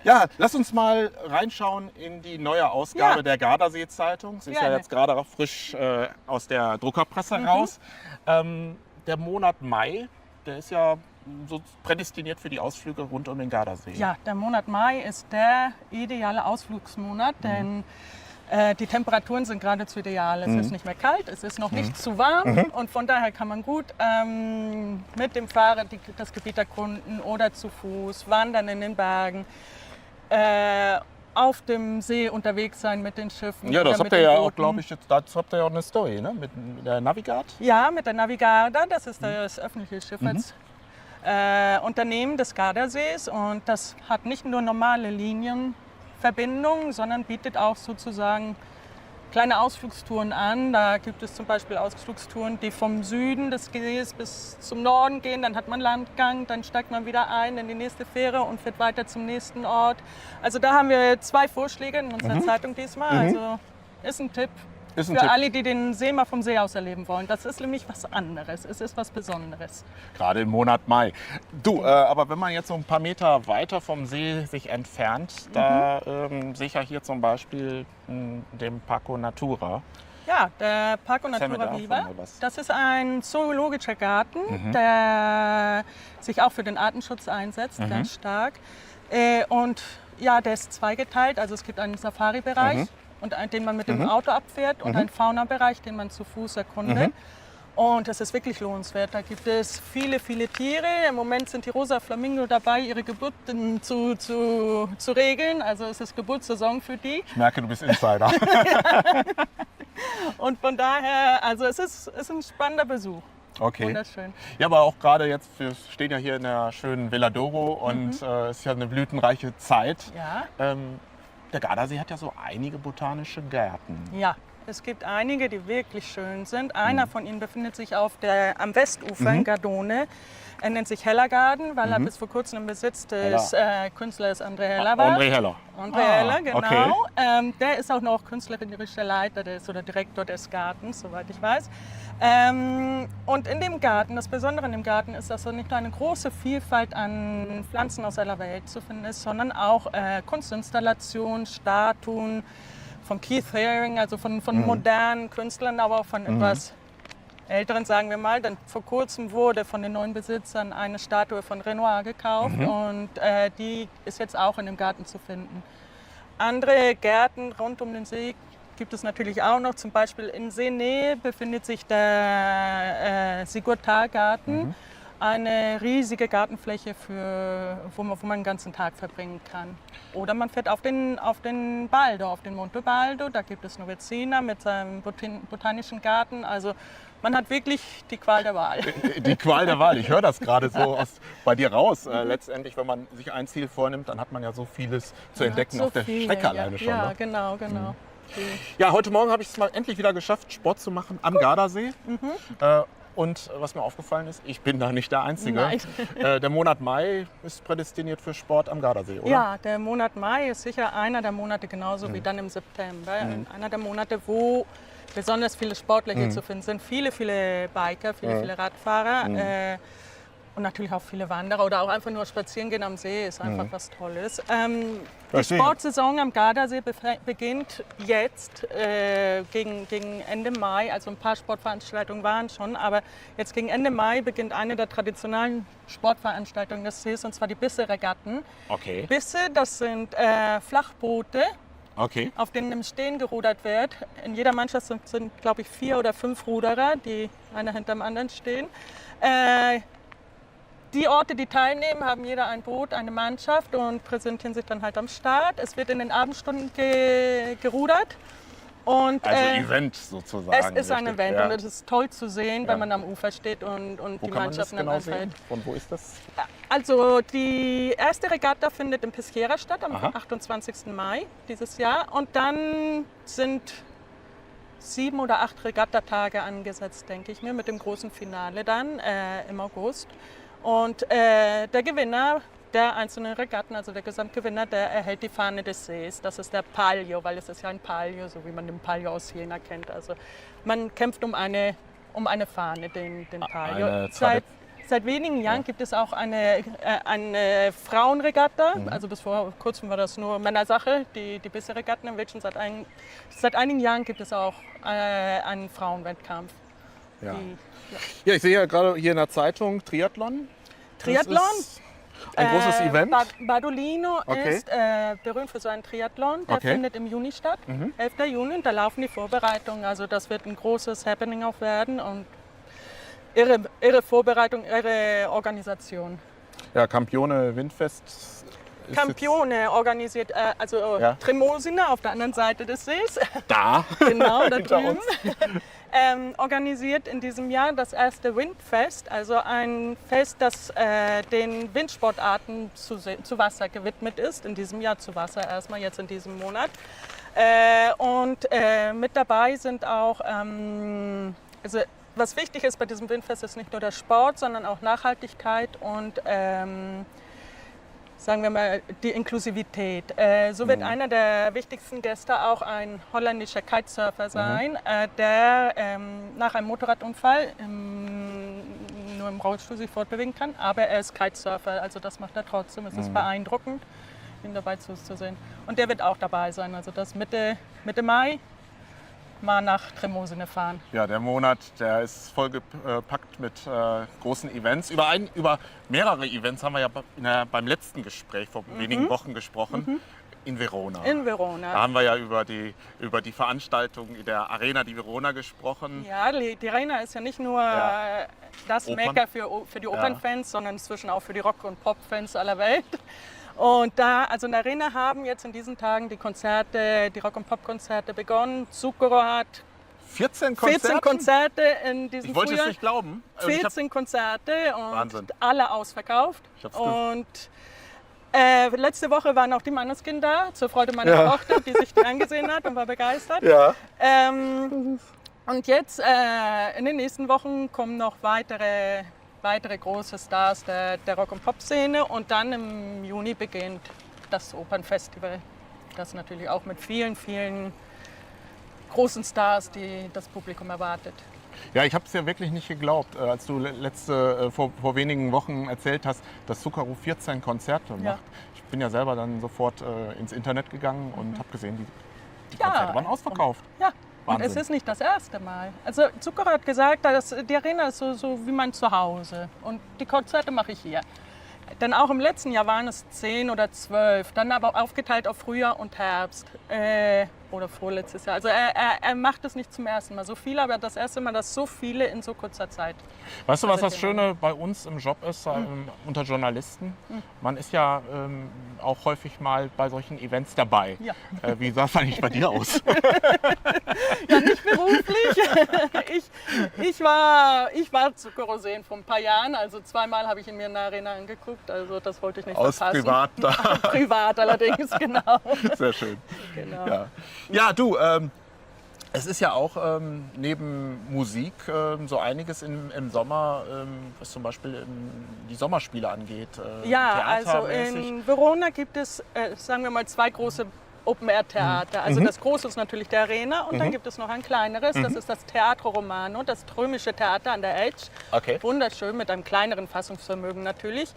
Ja, lass uns mal reinschauen in die neue Ausgabe Ja. der Gardasee-Zeitung. Sie ist ja Gerne. jetzt gerade frisch aus der Druckerpresse raus. Der Monat Mai, der ist ja so prädestiniert für die Ausflüge rund um den Gardasee. Ja, der Monat Mai ist der ideale Ausflugsmonat, denn die Temperaturen sind geradezu ideal. Es ist nicht mehr kalt, es ist noch nicht zu warm und von daher kann man gut mit dem Fahrrad das Gebiet erkunden oder zu Fuß, wandern in den Bergen, auf dem See unterwegs sein mit den Schiffen. Ja, das oder habt mit ihr den ja auch, Booten. glaube ich, dazu habt ihr ja auch eine Story, ne? Mit der Navigard. Ja, mit der Navigarda, das ist das öffentliche Schifffahrtsunternehmen des Gardasees und das hat nicht nur normale Linienverbindungen, sondern bietet auch sozusagen kleine Ausflugstouren an. Da gibt es zum Beispiel Ausflugstouren, die vom Süden des Sees bis zum Norden gehen. Dann hat man Landgang, dann steigt man wieder ein in die nächste Fähre und fährt weiter zum nächsten Ort. Also da haben wir 2 Vorschläge in unserer Zeitung diesmal. Also ist ein Tipp. Ist ein Für Tipp. alle, die den See mal vom See aus erleben wollen. Das ist nämlich was anderes. Es ist was Besonderes. Gerade im Monat Mai. Du, aber wenn man jetzt so ein paar Meter weiter vom See sich entfernt, da sehe ich ja hier zum Beispiel den Parco Natura. Ja, der Parco Erzähl mir Natura davon Viva. mal was. Das ist ein zoologischer Garten, der sich auch für den Artenschutz einsetzt, ganz stark. Und ja, der ist zweigeteilt. Also es gibt einen Safari-Bereich, den man mit dem Auto abfährt und einen Faunabereich, den man zu Fuß erkundet. Und das ist wirklich lohnenswert. Da gibt es viele, viele Tiere. Im Moment sind die rosa Flamingo dabei, ihre Geburten zu regeln. Also es ist Geburtssaison für die. Ich merke, du bist Insider. Und von daher, also es ist ein spannender Besuch. Okay. Wunderschön. Ja, aber auch gerade jetzt, wir stehen ja hier in der schönen Villa d'Oro und es ist ja eine blütenreiche Zeit. Ja. Der Gardasee hat ja so einige botanische Gärten. Ja, es gibt einige, die wirklich schön sind. Einer von ihnen befindet sich am Westufer in Gardone. Er nennt sich Hellergarden, weil er bis vor kurzem im Besitz des Künstlers André Heller war. André Heller. André Heller, genau. Okay. Der ist auch noch künstlerischer Leiter oder Direktor des Gartens, soweit ich weiß. Und in dem Garten, das Besondere in dem Garten ist, dass so nicht nur eine große Vielfalt an Pflanzen aus aller Welt zu finden ist, sondern auch Kunstinstallationen, Statuen von Keith Haring, also von modernen Künstlern, aber auch von etwas Älteren, sagen wir mal. Dann vor kurzem wurde von den neuen Besitzern eine Statue von Renoir gekauft und die ist jetzt auch in dem Garten zu finden. Andere Gärten rund um den See gibt es natürlich auch noch. Zum Beispiel in Seenähe befindet sich der Sigurtar-Garten. Eine riesige Gartenfläche, wo man den ganzen Tag verbringen kann. Oder man fährt auf den Baldo, auf den Monte Baldo. Da gibt es Novezina mit seinem botanischen Garten. Also man hat wirklich die Qual der Wahl. Die Qual der Wahl. Ich höre das gerade so bei dir raus. Letztendlich, wenn man sich ein Ziel vornimmt, dann hat man ja so vieles zu entdecken so auf der viele, Strecke alleine schon. Ja, Ne? genau. Ja, heute Morgen habe ich es mal endlich wieder geschafft, Sport zu machen am Gardasee. Und was mir aufgefallen ist, ich bin da nicht der Einzige. Nein. Der Monat Mai ist prädestiniert für Sport am Gardasee, oder? Ja, der Monat Mai ist sicher einer der Monate, genauso wie dann im September. Einer der Monate, wo besonders viele Sportler hier zu finden sind. Viele Biker, viele Radfahrer. Und natürlich auch viele Wanderer oder auch einfach nur spazieren gehen am See ist einfach was Tolles. Die Sportsaison am Gardasee beginnt jetzt gegen Ende Mai. Also ein paar Sportveranstaltungen waren schon, aber jetzt gegen Ende Mai beginnt eine der traditionellen Sportveranstaltungen des Sees, und zwar die Bisse-Regatten. Okay. Bisse, das sind Flachboote, Okay. auf denen im Stehen gerudert wird. In jeder Mannschaft sind glaube ich, 4 oder 5 Ruderer, die einer hinter dem anderen stehen. Die Orte, die teilnehmen, haben jeder ein Boot, eine Mannschaft und präsentieren sich dann halt am Start. Es wird in den Abendstunden gerudert. Und, Also Event sozusagen. Es ist ein richtig. Event Ja. und es ist toll zu sehen, Ja. wenn man am Ufer steht und Wo die kann man das Mannschaften genau dann sehen? anfällt. Von wo ist das? Also die erste Regatta findet in Peschiera statt am Aha. 28. Mai dieses Jahr. Und dann sind 7 oder 8 Regattatage angesetzt, denke ich mir, mit dem großen Finale dann im August. Und der Gewinner der einzelnen Regatten, also der Gesamtgewinner, der erhält die Fahne des Sees. Das ist der Palio, weil es ist ja ein Palio, so wie man den Palio aus Jena kennt. Also man kämpft um eine Fahne, den Palio. Seit wenigen Jahren gibt es auch eine Frauenregatta. Also bis vor kurzem war das nur Männersache, die Bisse-Regatten. Seit einigen Jahren gibt es auch einen Frauenwettkampf. Ja. Ja, ich sehe ja gerade hier in der Zeitung Triathlon. Triathlon? Das ist ein großes Event. Badolino Okay. ist berühmt für seinen Triathlon. Der Okay. findet im Juni statt, 11. Juni. Und da laufen die Vorbereitungen. Also das wird ein großes Happening auch werden. Und irre Vorbereitung, irre Organisation. Ja, Campione Windfest. ist Campione organisiert, Ja. Tremosina auf der anderen Seite des Sees. jetzt Da. Genau, da Hinter drüben. uns. Organisiert in diesem Jahr das erste Windfest, also ein Fest, das den Windsportarten zu Wasser gewidmet ist. In diesem Jahr zu Wasser erstmal, jetzt in diesem Monat. Mit dabei sind auch, also was wichtig ist bei diesem Windfest, ist nicht nur der Sport, sondern auch Nachhaltigkeit und sagen wir mal, die Inklusivität. So wird einer der wichtigsten Gäste auch ein holländischer Kitesurfer sein, der nach einem Motorradunfall nur im Rollstuhl sich fortbewegen kann, aber er ist Kitesurfer, also das macht er trotzdem. Es ist beeindruckend, ihn dabei zuzusehen. Und der wird auch dabei sein, also das Mitte Mai mal nach Tremosine fahren. Ja, der Monat, der ist vollgepackt mit großen Events. Über mehrere Events haben wir ja beim letzten Gespräch vor wenigen Wochen gesprochen. In Verona. In Verona. Da haben wir ja über die Veranstaltung in der Arena di Verona gesprochen. Ja, die Arena ist ja nicht nur das Opern. Mekka für die Opernfans, sondern inzwischen auch für die Rock- und Pop-Fans aller Welt. Und also in der Arena haben jetzt in diesen Tagen die Rock- und Pop-Konzerte begonnen. Zucchero hat 14 Konzerte? 14 Konzerte in diesem Ich wollte es Frühjahr. nicht glauben. 14 Konzerte und Wahnsinn. alle ausverkauft. Ich hab's Und letzte Woche waren auch die Manneskin da, zur Freude meiner Tochter, die sich die angesehen hat und war begeistert. Ja. Und jetzt in den nächsten Wochen kommen noch weitere große Stars der Rock- und Pop-Szene. Und dann im Juni beginnt das Opernfestival. Das natürlich auch mit vielen, vielen großen Stars, die das Publikum erwartet. Ja, ich habe es ja wirklich nicht geglaubt, als du vor wenigen Wochen erzählt hast, dass Zucchero 14 Konzerte macht. Ich bin ja selber dann sofort ins Internet gegangen und habe gesehen, die Konzerte waren ausverkauft. Ja, Und es ist nicht das erste Mal. Also Zucchero hat gesagt, dass die Arena ist so wie mein Zuhause. Und die Konzerte mache ich hier. Denn auch im letzten Jahr waren es 10 oder 12, dann aber aufgeteilt auf Frühjahr und Herbst oder vorletztes Jahr. Also er macht es nicht zum ersten Mal so viele, aber das erste Mal, dass so viele in so kurzer Zeit. Weißt du, was das Schöne bei uns im Job ist, unter Journalisten? Man ist ja auch häufig mal bei solchen Events dabei. Ja. Wie sah es eigentlich bei dir aus? Ja, nicht beruflich. Ich war Zucchero sehen vor ein paar Jahren, also 2-mal habe ich ihn mir in der Arena angeguckt, also das wollte ich nicht Aus verpassen. privat. Privat allerdings, genau. Sehr schön. Genau. Ja, du, es ist ja auch neben Musik so einiges im Sommer, was zum Beispiel die Sommerspiele angeht. Ja, also theatermäßig. in Verona gibt es, sagen wir mal, 2 große Open-Air-Theater. Also das große ist natürlich der Arena und dann gibt es noch ein kleineres, das ist das Teatro Romano, das Römische Theater an der Edge. Okay. Wunderschön, mit einem kleineren Fassungsvermögen natürlich.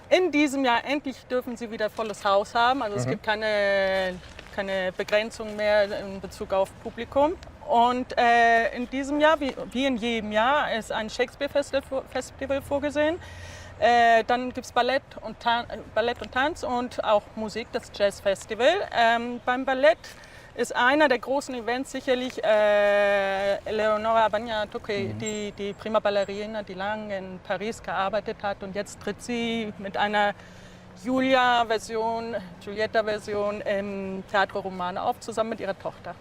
In diesem Jahr endlich dürfen sie wieder volles Haus haben, also es gibt keine Begrenzung mehr in Bezug auf Publikum. Und in diesem Jahr, wie in jedem Jahr, ist ein Shakespeare-Festival vorgesehen. Dann gibt es Ballett und Tanz und auch Musik, das Jazz-Festival. Beim Ballett ist einer der großen Events sicherlich Eleonora Bagnato, die Prima Ballerina, die lange in Paris gearbeitet hat. Und jetzt tritt sie mit einer Giulietta-Version im Teatro Romano auf, zusammen mit ihrer Tochter.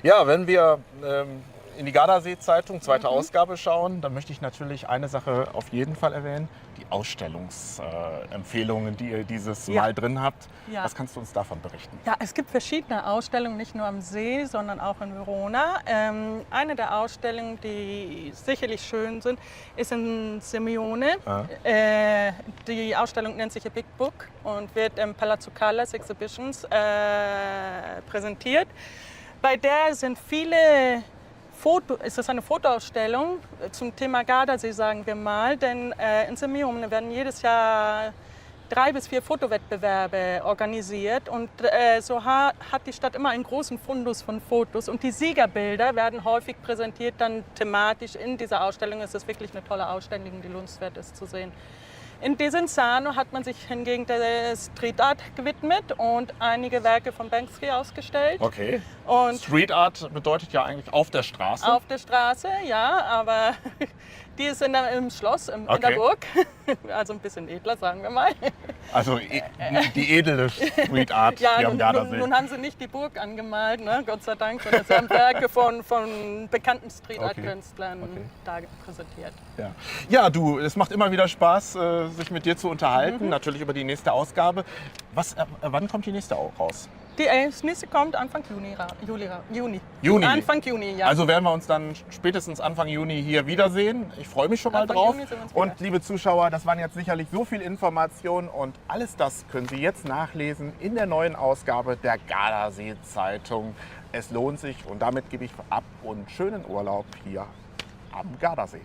Ja, wenn wir in die Gardasee-Zeitung, zweite Ausgabe schauen, dann möchte ich natürlich eine Sache auf jeden Fall erwähnen, die Ausstellungsempfehlungen, die ihr dieses Mal drin habt. Ja. Was kannst du uns davon berichten? Ja, es gibt verschiedene Ausstellungen, nicht nur am See, sondern auch in Verona. Eine der Ausstellungen, die sicherlich schön sind, ist in Simeone. Die Ausstellung nennt sich A Big Book und wird im Palazzo Callas Exhibitions präsentiert. Bei der sind viele ist das eine Fotoausstellung zum Thema Gardasee, sagen wir mal. Denn in Simeone werden jedes Jahr 3 bis 4 Fotowettbewerbe organisiert. Und so hat die Stadt immer einen großen Fundus von Fotos. Und die Siegerbilder werden häufig präsentiert, dann thematisch in dieser Ausstellung. Es ist wirklich eine tolle Ausstellung, die lohnenswert ist zu sehen. In Desenzano hat man sich hingegen der Street Art gewidmet und einige Werke von Banksy ausgestellt. Okay. Und Street Art bedeutet ja eigentlich auf der Straße. auf der Straße, ja, aber die ist im Schloss, in der Burg. Also ein bisschen edler, sagen wir mal. Also die edle Street Art Ja, hier am Gardasee. nun haben sie nicht die Burg angemalt, ne? Gott sei Dank, sondern sie haben Werke von bekannten Street Art Künstlern da präsentiert. Ja, du, es macht immer wieder Spaß, sich mit dir zu unterhalten, natürlich über die nächste Ausgabe. Wann kommt die nächste auch raus? Das nächste kommt Anfang Juni. Anfang Juni, ja. Also werden wir uns dann spätestens Anfang Juni hier wiedersehen. Ich freue mich schon mal drauf. Juni sehen wir uns wieder. Und liebe Zuschauer, das waren jetzt sicherlich so viel Informationen und alles das können Sie jetzt nachlesen in der neuen Ausgabe der Gardasee-Zeitung. Es lohnt sich und damit gebe ich ab und schönen Urlaub hier am Gardasee.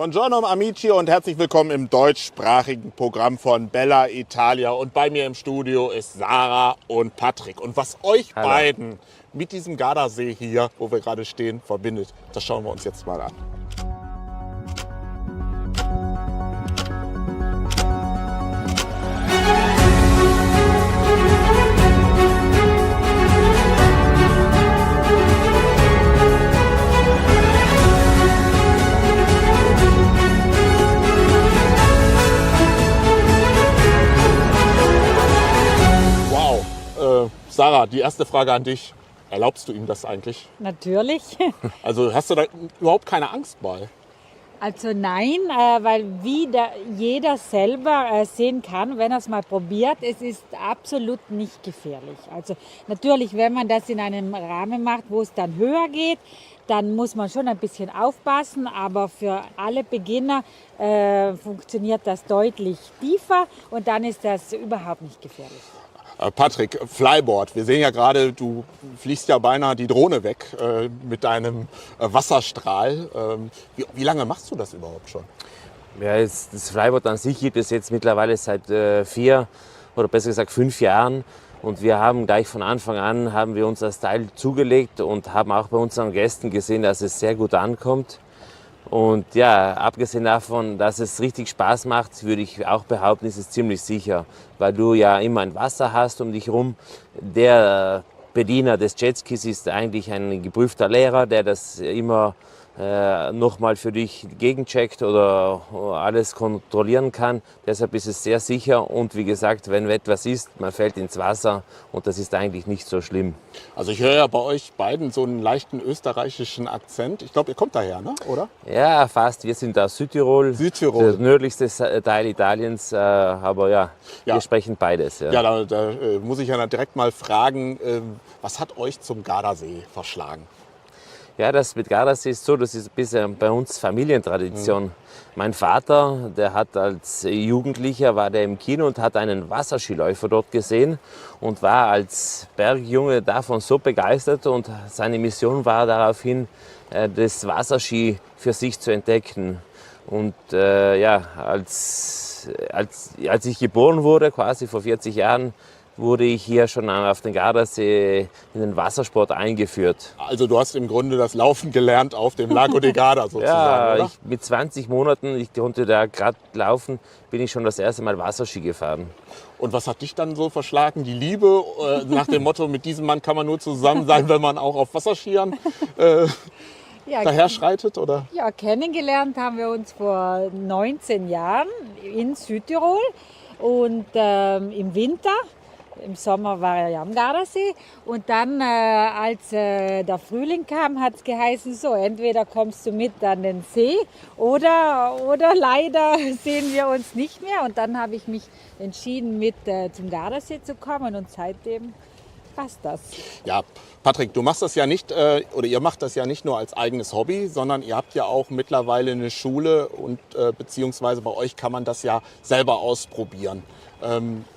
Buongiorno amici und herzlich willkommen im deutschsprachigen Programm von Bella Italia. Und bei mir im Studio ist Sarah und Patrick. Und was euch beiden mit diesem Gardasee hier, wo wir gerade stehen, verbindet, das schauen wir uns jetzt mal an. Sarah, die erste Frage an dich. Erlaubst du ihm das eigentlich? Natürlich. Also hast du da überhaupt keine Angst bei? Also nein, weil jeder selber sehen kann, wenn er es mal probiert, es ist absolut nicht gefährlich. Also natürlich, wenn man das in einem Rahmen macht, wo es dann höher geht, dann muss man schon ein bisschen aufpassen, aber für alle Beginner funktioniert das deutlich tiefer und dann ist das überhaupt nicht gefährlich. Patrick, Flyboard. Wir sehen ja gerade, du fliegst ja beinahe die Drohne weg mit deinem Wasserstrahl. Wie lange machst du das überhaupt schon? Ja, das Flyboard an sich gibt es jetzt mittlerweile seit 4 oder besser gesagt 5 Jahren. Und wir haben gleich von Anfang an haben wir uns das Teil zugelegt und haben auch bei unseren Gästen gesehen, dass es sehr gut ankommt. Und ja, abgesehen davon, dass es richtig Spaß macht, würde ich auch behaupten, ist es ziemlich sicher, weil du ja immer ein Wasser hast um dich herum. Der Bediener des Jetskis ist eigentlich ein geprüfter Lehrer, der das immer nochmal für dich gegencheckt oder alles kontrollieren kann. Deshalb ist es sehr sicher und wie gesagt, wenn etwas ist, man fällt ins Wasser und das ist eigentlich nicht so schlimm. Also ich höre ja bei euch beiden so einen leichten österreichischen Akzent. Ich glaube, ihr kommt daher, ne? Oder? Ja, fast. Wir sind aus Südtirol. Südtirol. Das nördlichste Teil Italiens, aber ja, wir sprechen beides. Ja, da muss ich ja direkt mal fragen, was hat euch zum Gardasee verschlagen? Ja, das mit Gardasee ist so, das ist bisher bei uns Familientradition. Mein Vater, der hat als Jugendlicher, war der im Kino und hat einen Wasserskiläufer dort gesehen und war als Bergjunge davon so begeistert und seine Mission war daraufhin, das Wasserski für sich zu entdecken. Und ja, als ich geboren wurde, quasi vor 40 Jahren, wurde ich hier schon auf den Gardasee in den Wassersport eingeführt. Also du hast im Grunde das Laufen gelernt auf dem Lago de Garda sozusagen, ja, oder? Mit 20 Monaten, ich konnte da gerade laufen, bin ich schon das erste Mal Wasserski gefahren. Und was hat dich dann so verschlagen? Die Liebe nach dem Motto, mit diesem Mann kann man nur zusammen sein, wenn man auch auf Wasserskiern daher schreitet, oder? Ja, kennengelernt haben wir uns vor 19 Jahren in Südtirol und im Winter. Im Sommer war er ja am Gardasee und dann, als der Frühling kam, hat es geheißen, so, entweder kommst du mit an den See oder leider sehen wir uns nicht mehr. Und dann habe ich mich entschieden, mit zum Gardasee zu kommen und seitdem passt das. Ja, Patrick, du machst das ja nicht, oder ihr macht das ja nicht nur als eigenes Hobby, sondern ihr habt ja auch mittlerweile eine Schule und beziehungsweise bei euch kann man das ja selber ausprobieren.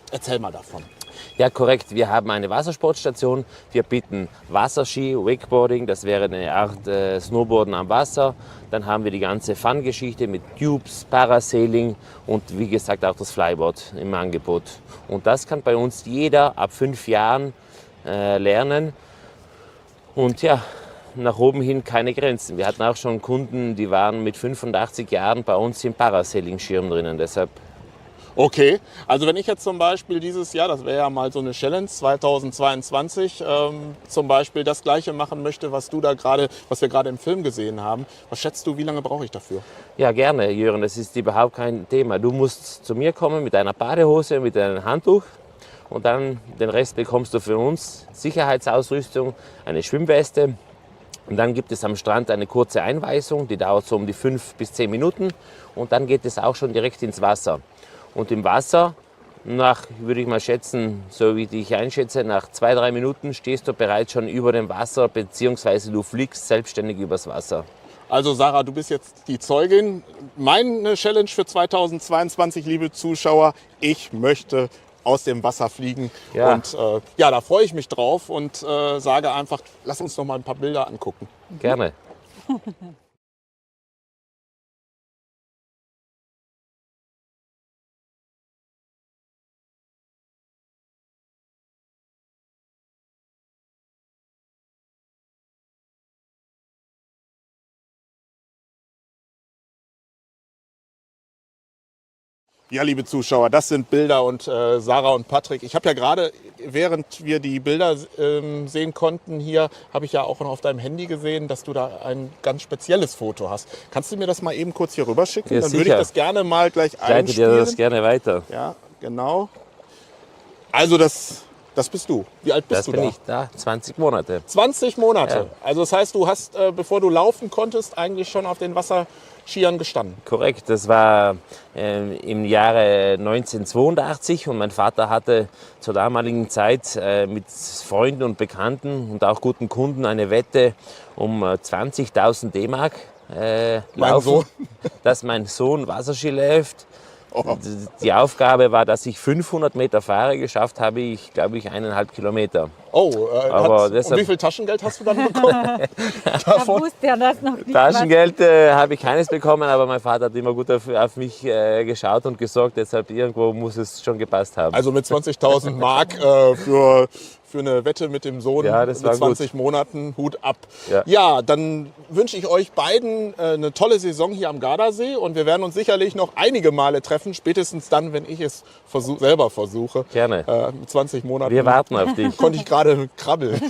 Erzähl mal davon. Ja, korrekt. Wir haben eine Wassersportstation. Wir bieten Wasserski, Wakeboarding, das wäre eine Art Snowboarden am Wasser. Dann haben wir die ganze Fun-Geschichte mit Tubes, Parasailing und wie gesagt auch das Flyboard im Angebot. Und das kann bei uns jeder ab 5 Jahren lernen. Und ja, nach oben hin keine Grenzen. Wir hatten auch schon Kunden, die waren mit 85 Jahren bei uns im Parasailing-Schirm drinnen. Deshalb. Okay, also wenn ich jetzt zum Beispiel dieses Jahr, das wäre ja mal so eine Challenge 2022, zum Beispiel das Gleiche machen möchte, was wir gerade im Film gesehen haben, was schätzt du, wie lange brauche ich dafür? Ja, gerne, Jürgen, das ist überhaupt kein Thema. Du musst zu mir kommen mit einer Badehose, mit einem Handtuch und dann den Rest bekommst du für uns. Sicherheitsausrüstung, eine Schwimmweste. Und dann gibt es am Strand eine kurze Einweisung, die dauert so um die 5 bis 10 Minuten und dann geht es auch schon direkt ins Wasser. Und im Wasser, würde ich mal schätzen, so wie ich einschätze, nach 2-3 Minuten stehst du bereits schon über dem Wasser, beziehungsweise du fliegst selbstständig übers Wasser. Also Sarah, du bist jetzt die Zeugin. Meine Challenge für 2022, liebe Zuschauer, ich möchte aus dem Wasser fliegen. Ja. Und ja, da freue ich mich drauf und sage einfach, lass uns noch mal ein paar Bilder angucken. Gerne. Ja, liebe Zuschauer, das sind Bilder und Sarah und Patrick. Ich habe ja gerade, während wir die Bilder sehen konnten hier, habe ich ja auch noch auf deinem Handy gesehen, dass du da ein ganz spezielles Foto hast. Kannst du mir das mal eben kurz hier rüber schicken? Ja, Dann sicher. würde ich das gerne mal gleich Ich leite einspielen. dir das gerne weiter. Ja, genau. Also das bist du. Wie alt bist Das du bin da? ich da, 20 Monate. 20 Monate. Ja. Also das heißt, du hast, bevor du laufen konntest, eigentlich schon auf den Wasserskiern gestanden. Korrekt, das war im Jahre 1982 und mein Vater hatte zur damaligen Zeit mit Freunden und Bekannten und auch guten Kunden eine Wette um 20.000 D-Mark laufen, Sohn? dass mein Sohn Wasserski läuft. Oh. Die Aufgabe war, dass ich 500 Meter fahre. Geschafft habe ich, glaube ich, 1,5 Kilometer. Oh, Aber und deshalb- wie viel Taschengeld hast du dann bekommen? Da wusste er das noch nicht. Taschengeld habe ich keines bekommen, aber mein Vater hat immer gut auf mich geschaut und gesorgt. Deshalb irgendwo muss es schon gepasst haben. Also mit 20.000 Mark für eine Wette mit dem Sohn Ja, das mit war 20 Monaten, Hut ab. Ja. Ja, dann wünsche ich euch beiden eine tolle Saison hier am Gardasee und wir werden uns sicherlich noch einige Male treffen, spätestens dann, wenn ich es selber versuche. Gerne. Mit 20 Monaten Wir warten auf dich. konnte ich gerade krabbeln.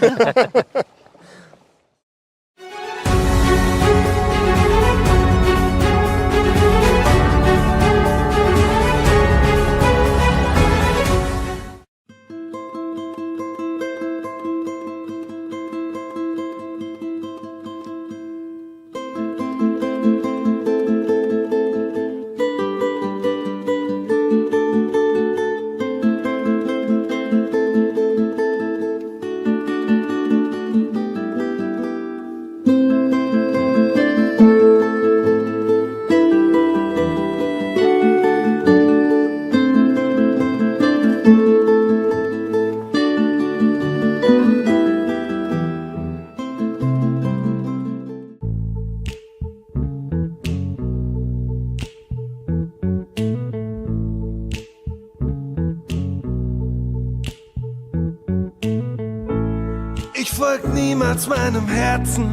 Ich folg niemals meinem Herzen,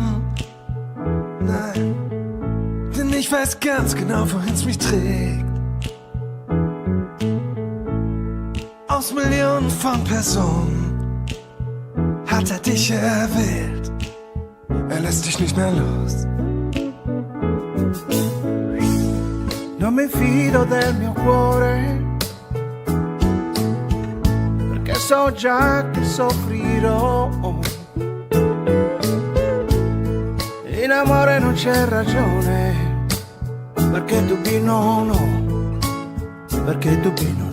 nein, denn ich weiß ganz genau, wohin's mich trägt. Aus Millionen von Personen hat er dich erwählt, er lässt dich nicht mehr los. Non mi fido del mio cuore, perché so già che soffrirò. In amore non c'è ragione, perché tu no, no, perché tu no,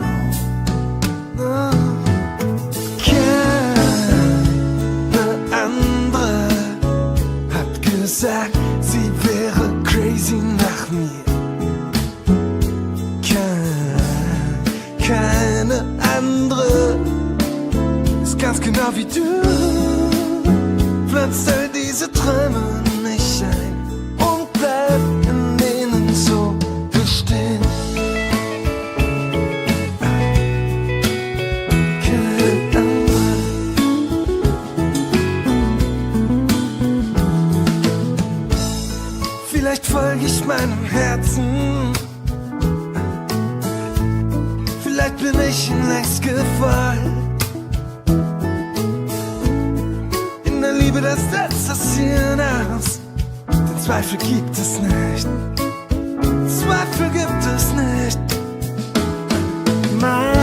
no. Keine andere hat gesagt, sie wäre crazy nach mir. Keine andere ist ganz genau wie du. Pflanzt all diese Träume nicht ein und bleibt in denen so bestehen. Keine andere. Vielleicht folge ich meinem Herzen. Vielleicht bin ich ihm längst gefallen. In der Liebe, das setzt das Ziel aus. Den Zweifel gibt es nicht. Zweifel gibt es nicht. Mai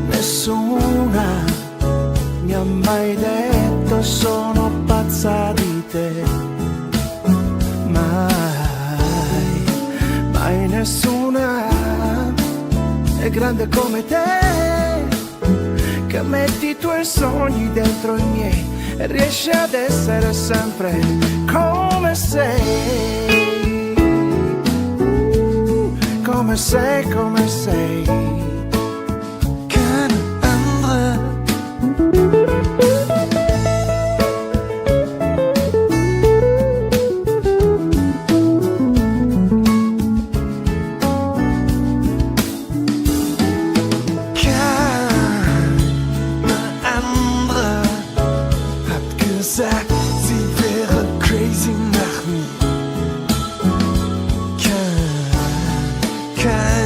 nessuna mi ha mai detto sono pazza di te. Mai nessuna è grande come te, che metti i tuoi sogni dentro i miei e riesci ad essere sempre come sei, come sei, come sei. Keine andere. Sagt, sie wäre crazy nach mir. Keine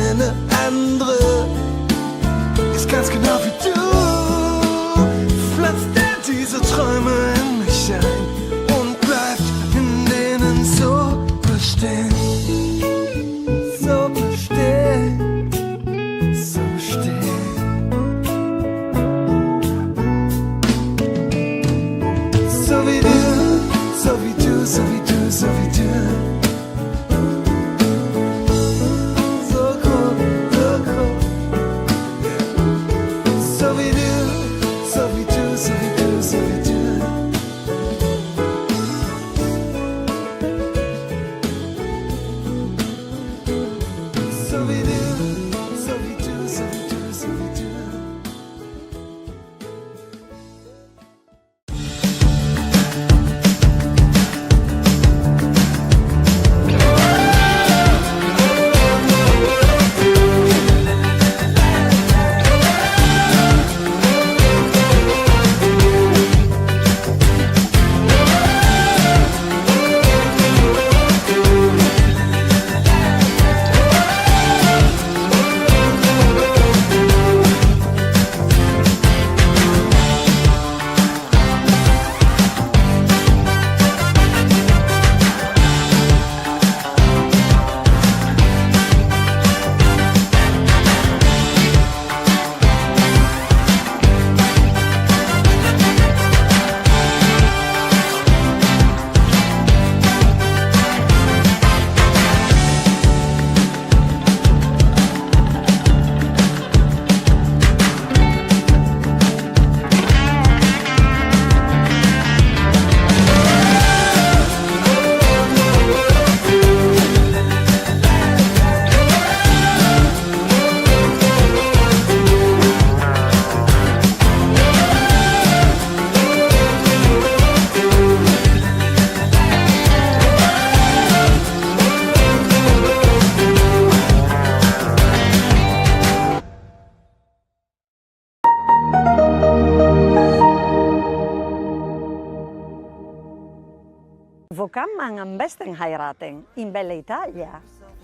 Wo kann man am besten heiraten? In Bella Italia?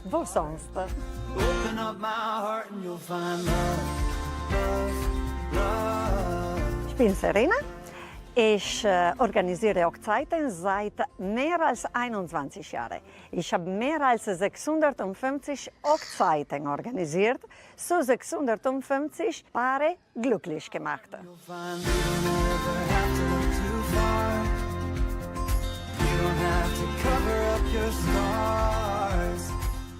Wo sonst? Open up my heart and you'll find love, love. Ich bin Serena. Ich organisiere Hochzeiten seit mehr als 21 Jahren. Ich habe mehr als 650 Hochzeiten organisiert, so 650 Paare glücklich gemacht. You'll find you don't ever have to look too far. You don't have to cover up your scars.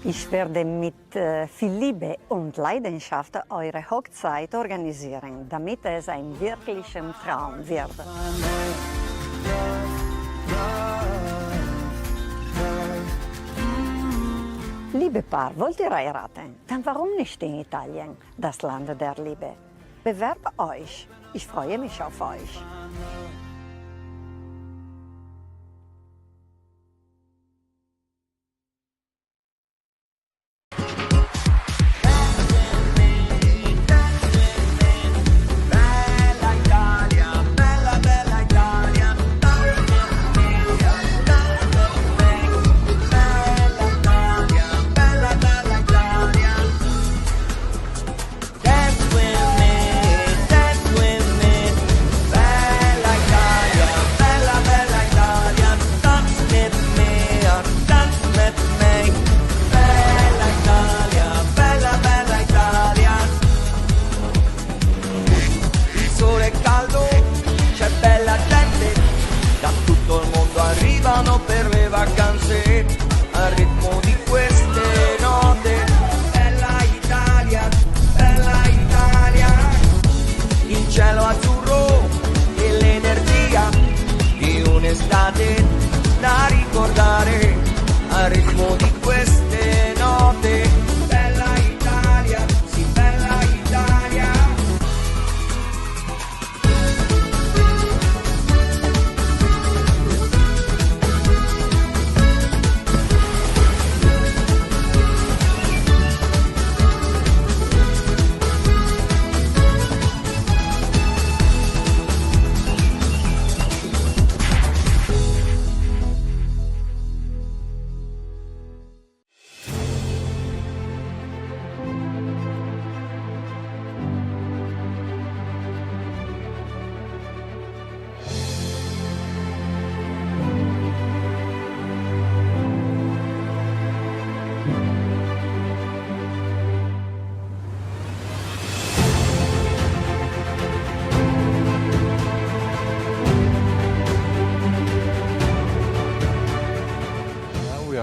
Ich werde mit viel Liebe und Leidenschaft eure Hochzeit organisieren, damit es ein wirklicher Traum wird. Liebe Paar, wollt ihr heiraten? Dann warum nicht in Italien, das Land der Liebe? Bewerbt euch. Ich freue mich auf euch. Per le vacanze al ritmo di queste note. Bella Italia, il cielo azzurro e l'energia di un'estate da ricordare al ritmo di queste note. Bella Italia, sì, bella Italia.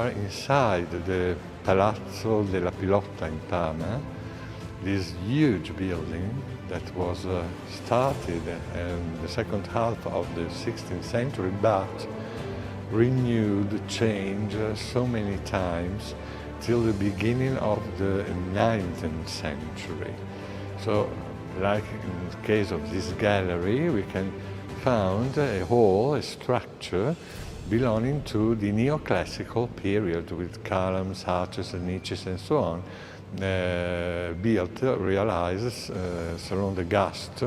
Inside the Palazzo della Pilotta in Parma, this huge building that was started in the second half of the 16th century, but renewed, changed so many times till the beginning of the 19th century. So, like in the case of this gallery, we can find a hall, a structure, belonging to the neoclassical period with columns, arches, and niches, and so on, built, realized around the gust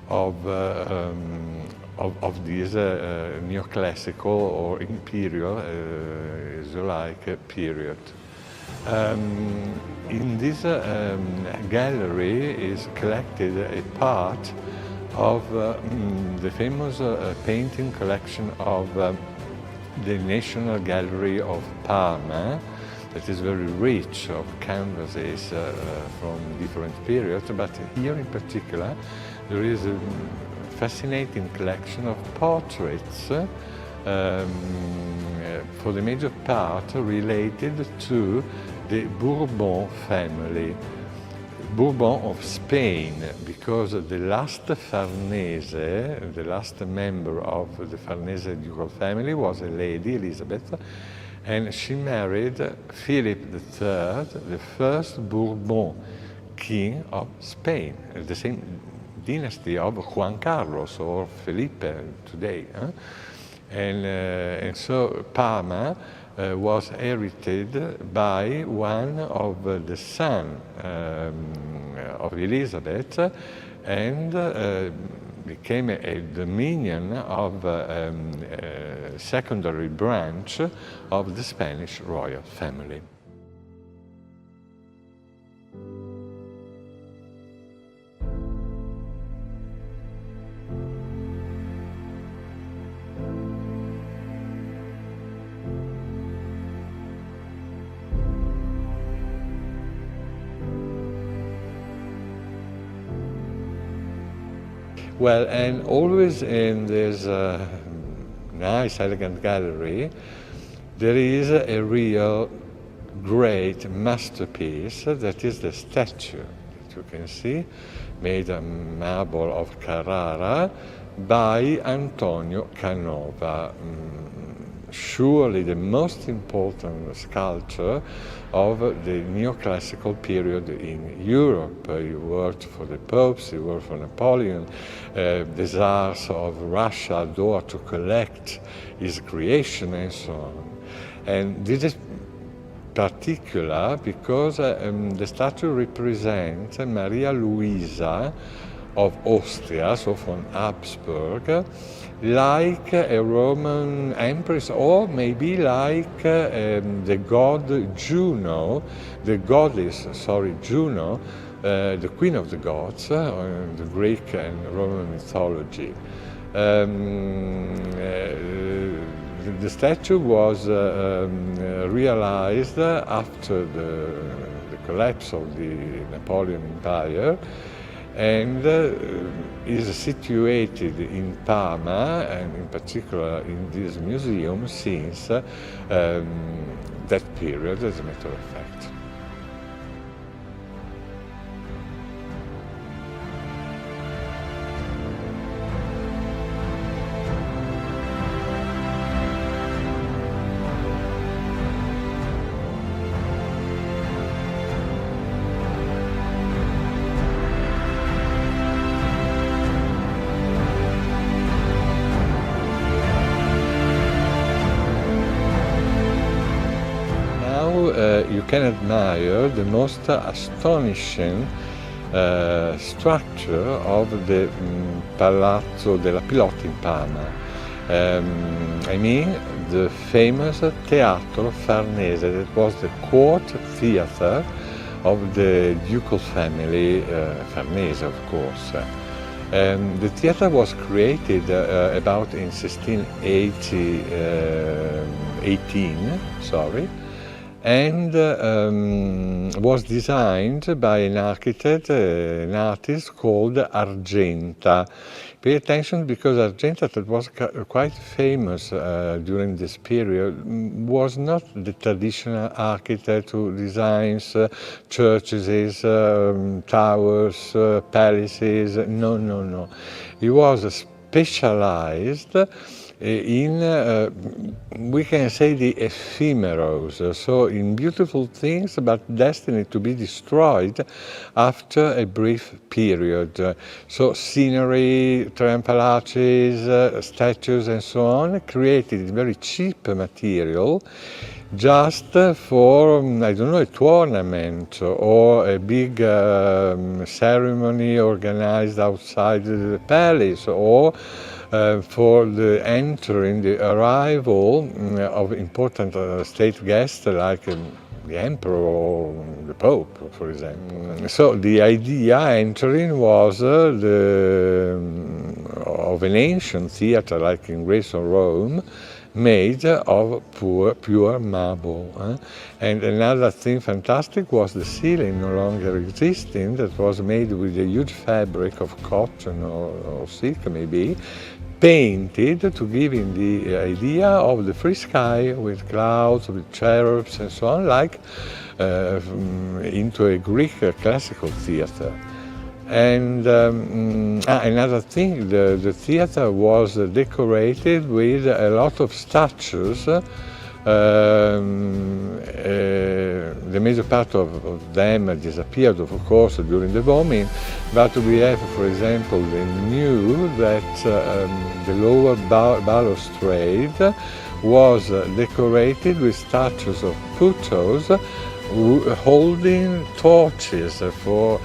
of this neoclassical or imperial, as you like, period. In this gallery is collected a part of the famous painting collection of the National Gallery of Parma, that is very rich of canvases from different periods, but here in particular there is a fascinating collection of portraits for the major part related to the Bourbon family. Bourbon of Spain, because the last Farnese, the last member of the Farnese ducal family was a lady, Elizabeth, and she married Philip III, the first Bourbon king of Spain, the same dynasty of Juan Carlos or Felipe today. And so Parma was inherited by one of the sons of Elizabeth, and became a dominion of a secondary branch of the Spanish royal family. Well, and always in this nice, elegant gallery, there is a real great masterpiece that is the statue that you can see, made of marble of Carrara by Antonio Canova. Surely the most important sculptor of the neoclassical period in Europe. He worked for the popes, he worked for Napoleon. The Tsars of Russia adored to collect his creation and so on. And this is particular because the statue represents Maria Luisa of Austria, so from Habsburg, like a Roman empress, or maybe like the god Juno, the goddess, Juno, the queen of the gods, the Greek and Roman mythology. The statue was realized after the collapse of the Napoleon Empire, and is situated in Parma, and in particular in this museum, since that period, as a matter of fact. You can admire the most astonishing structure of the Palazzo della Pilotta in Parma. I mean the famous Teatro Farnese, that was the court theater of the ducal family, Farnese of course. The theater was created about in 1618, and was designed by an architect, an artist called Argenta. Pay attention, because Argenta, that was quite famous during this period, was not the traditional architect who designs churches, towers, palaces. No. He was specialized in, we can say, the ephemeros, so in beautiful things but destined to be destroyed after a brief period. So scenery, triumphal arches, statues and so on, created in very cheap material, just for, I don't know, a tournament or a big ceremony organized outside the palace, or for the entering, the arrival of important state guests like the emperor or the pope, for example. So the idea entering was of an ancient theater like in Greece or Rome, made of pure marble. And another thing fantastic was the ceiling, no longer existing, that was made with a huge fabric of cotton or silk maybe, painted to give him the idea of the free sky with clouds, with cherubs and so on, like into a Greek classical theater. And another thing, the theater was decorated with a lot of statues. The major part of them disappeared, of course, during the bombing, but we have, for example, the new that the lower balustrade was decorated with statues of Putos holding torches for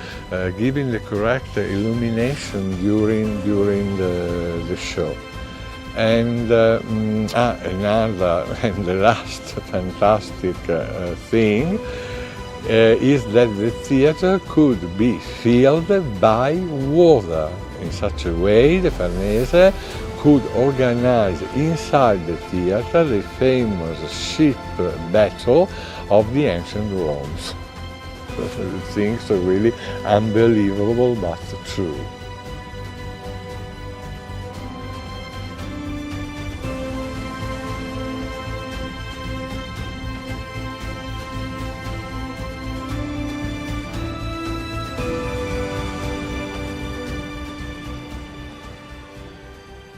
giving the correct illumination during the show. And another and the last fantastic thing is that the theatre could be filled by water. In such a way, the Farnese could organize inside the theatre the famous ship battle of the ancient Romans. Things are really unbelievable but true.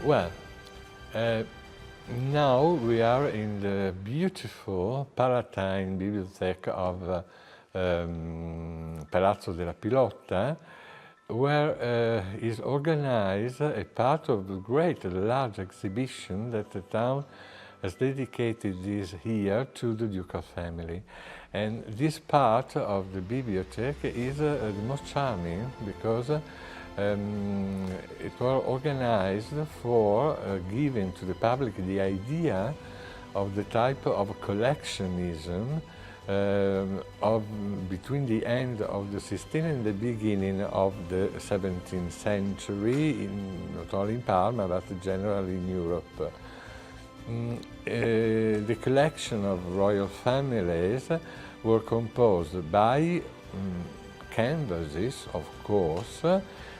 Well, now we are in the beautiful Palatine Bibliothèque of Palazzo della Pilotta, where is organized a part of the great large exhibition that the town has dedicated this year to the ducal family. And this part of the bibliothèque is the most charming because it was organized for giving to the public the idea of the type of collectionism between the end of the 16th and the beginning of the 17th century, not only in Parma but generally in Europe. The collection of royal families were composed by canvases, of course,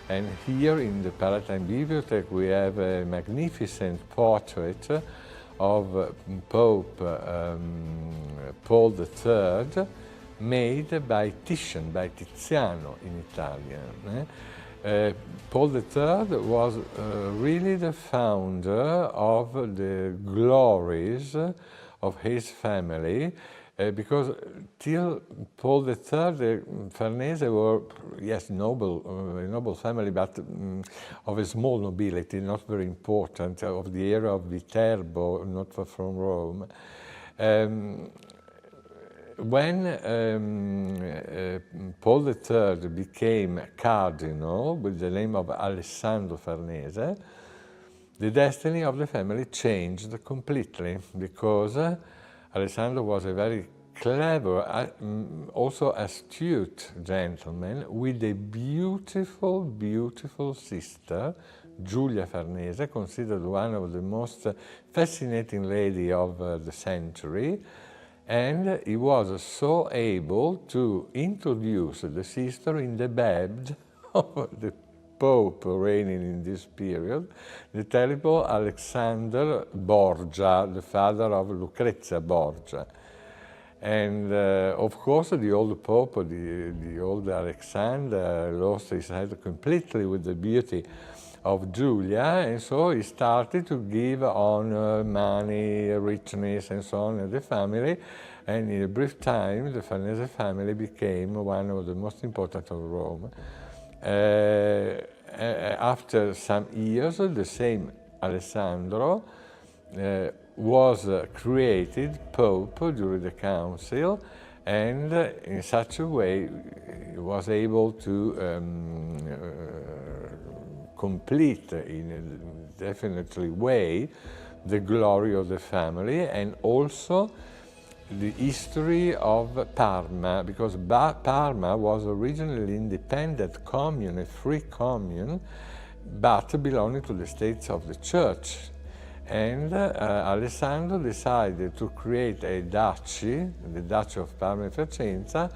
and here in the Palatine Bibliothèque we have a magnificent portrait of Pope Paul III, made by Titian, by Tiziano in Italian. Paul III was really the founder of the glories of his family, because till Paul III, the Farnese were, yes, noble, a noble family, but of a small nobility, not very important, of the era of Viterbo, not far from Rome. When Paul III became cardinal with the name of Alessandro Farnese, the destiny of the family changed completely, because Alessandro was a very clever, also astute gentleman with a beautiful, beautiful sister, Giulia Farnese, considered one of the most fascinating ladies of the century. And he was so able to introduce the sister in the bed of the Pope reigning in this period, the terrible Alexander Borgia, the father of Lucrezia Borgia. And of course, the old Pope, the old Alexander, lost his head completely with the beauty of Giulia, and so he started to give honor, money, richness, and so on to the family. And in a brief time, the Farnese family became one of the most important of Rome. After some years, the same Alessandro was created Pope during the council, and in such a way he was able to complete in a definitely way the glory of the family, and also the history of Parma, because Parma was originally an independent commune, a free commune, but belonging to the States of the Church. And Alessandro decided to create a duchy, the Duchy of Parma and Piacenza,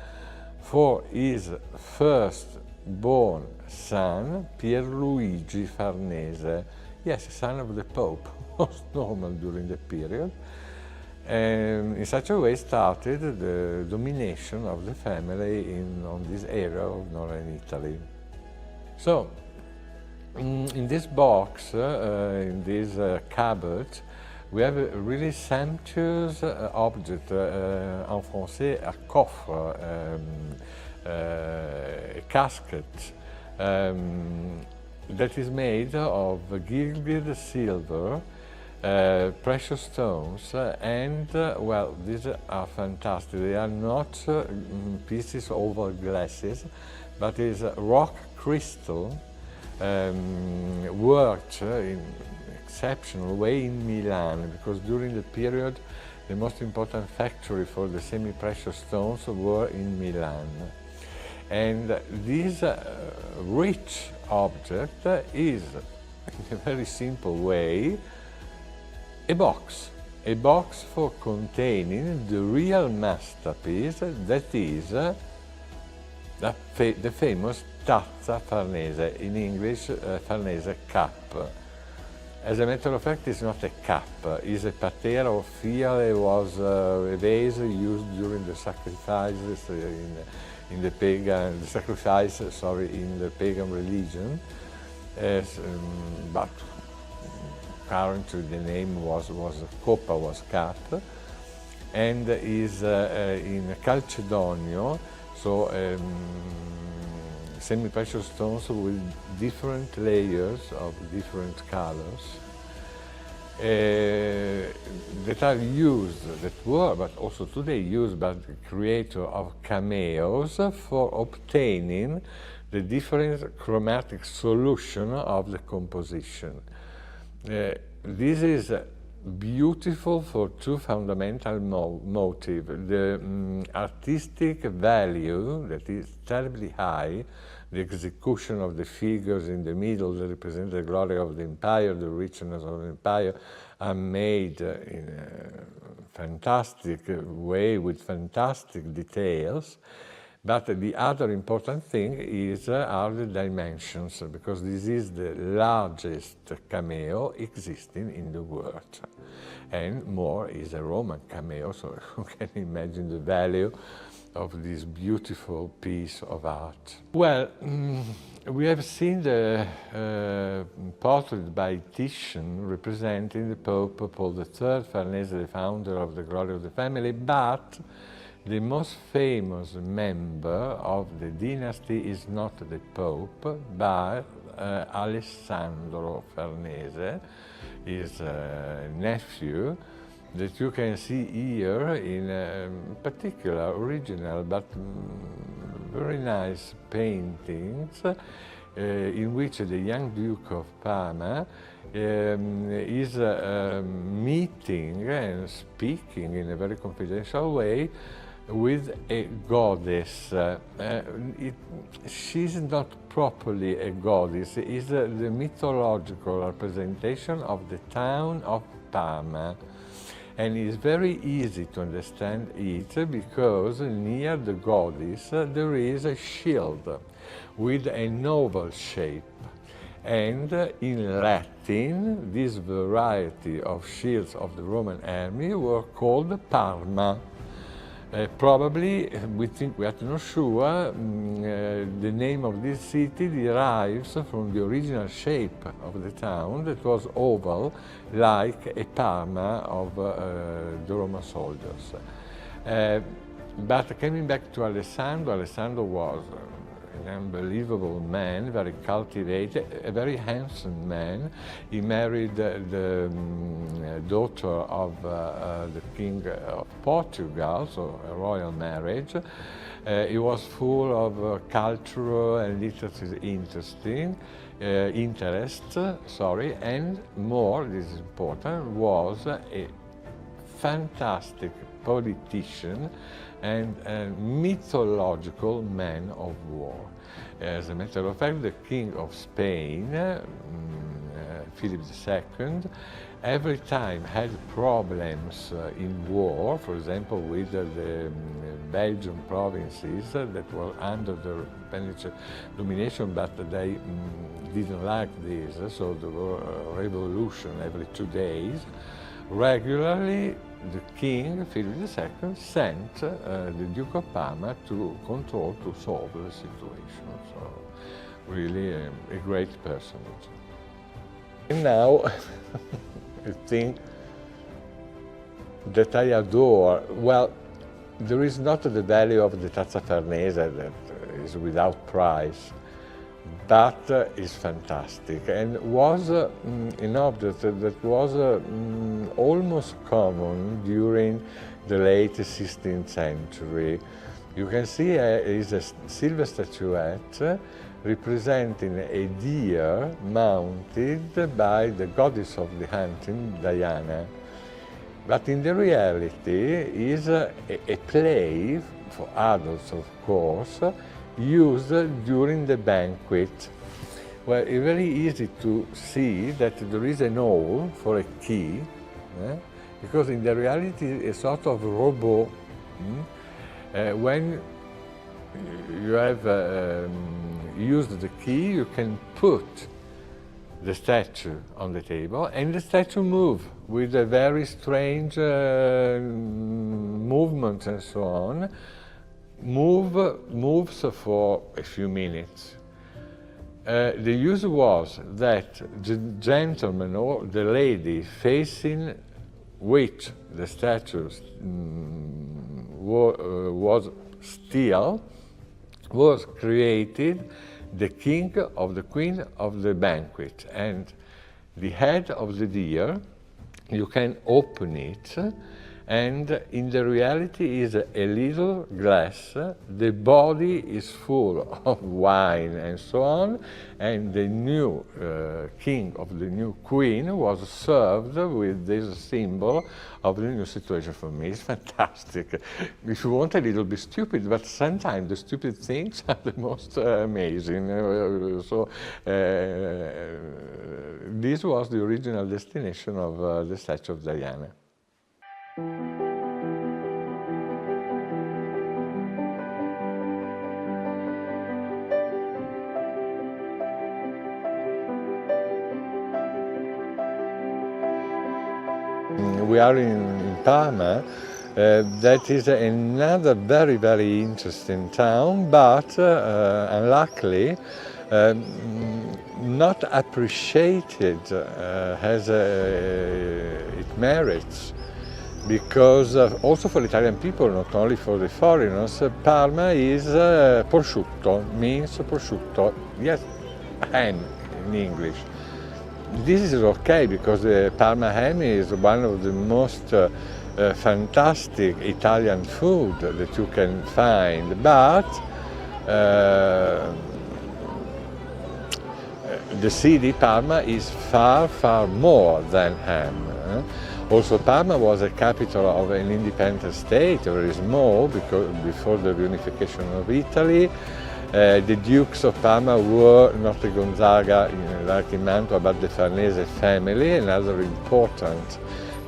for his first-born son, Pierluigi Farnese. Yes, son of the Pope, most normal during the period. And in such a way started the domination of the family on this area of northern Italy. So, in this box, in this cupboard, we have a really sumptuous object, en français, a coffre, a casket, that is made of gilded silver, precious stones, well, these are fantastic. They are not pieces over glasses, but is rock crystal worked in exceptional way in Milan, because during the period the most important factory for the semi-precious stones were in Milan. And this rich object is, in a very simple way, a box for containing the real masterpiece that is the famous tazza farnese, in English Farnese cup. As a matter of fact, it's not a cup, it's a patera of fiale. It was a vase used during the sacrifices in the pagan, in the pagan religion. But currently the name was coppa, was cup, and is in Calcedonio, so semi-precious stones with different layers of different colors that are used, that were, but also today used by the creator of cameos for obtaining the different chromatic solution of the composition. This is beautiful for two fundamental motives. The artistic value, that is terribly high, the execution of the figures in the middle that represent the glory of the empire, the richness of the empire, are made in a fantastic way with fantastic details. But the other important thing are the dimensions, because this is the largest cameo existing in the world. And more is a Roman cameo, so you can imagine the value of this beautiful piece of art. Well, we have seen the portrait by Titian representing the Pope Paul III, Farnese, the founder of the Glory of the Family, but the most famous member of the dynasty is not the Pope, but Alessandro Farnese, his nephew, that you can see here in particular original but very nice paintings in which the young Duke of Parma is meeting and speaking in a very confidential way with a goddess. She's not properly a goddess, it's the mythological representation of the town of Parma. And it's very easy to understand it because near the goddess there is a shield with an oval shape. And in Latin, this variety of shields of the Roman army were called Parma. Probably, we are not sure, the name of this city derives from the original shape of the town that was oval, like a Parma of the Roman soldiers. But coming back to Alessandro, Alessandro was an unbelievable man, very cultivated, a very handsome man. He married the daughter of the King of Portugal, so a royal marriage. He was full of cultural and literary interest, and more, this is important, was a fantastic politician and a mythological man of war. As a matter of fact, the King of Spain, Philip II, every time had problems in war, for example with the Belgian provinces that were under the Spanish domination, but they didn't like this, so there were a revolution every 2 days. Regularly, the king, Philip II, sent the Duke of Parma to control, to solve the situation. So, really a great personage. And now, a thing that I adore, well, there is not the value of the Tazza Farnese that is without price. but is fantastic, and was an object that was almost common during the late 16th century. You can see is a silver statuette representing a deer mounted by the goddess of the hunting, Diana. But in the reality is a play, for adults of course, used during the banquet. Well, it's very easy to see that there is an hole for a key, because in the reality a sort of robot. When you have used the key, you can put the statue on the table, and the statue moves with a very strange movements and so on. Moves for a few minutes. The use was that the gentleman or the lady facing which the statue was still was created the king or the queen of the banquet, and the head of the deer, you can open it, and in the reality is a little glass, the body is full of wine and so on, and the new king of the new queen was served with this symbol of the new situation. For me, it's fantastic. If you want, a little bit stupid, but sometimes the stupid things are the most amazing. This was the original destination of the statue of Diana. We are in Parma. That is another very, very interesting town, but unluckily not appreciated as it merits, because also for Italian people, not only for the foreigners, Parma is prosciutto, means prosciutto, yes, ham in English. This is okay because the Parma ham is one of the most fantastic Italian food that you can find, but the city Parma is far, far more than ham. Also, Parma was a capital of an independent state, very small, because before the reunification of Italy. The Dukes of Parma were not the Gonzaga like in Mantua, but the Farnese family, another important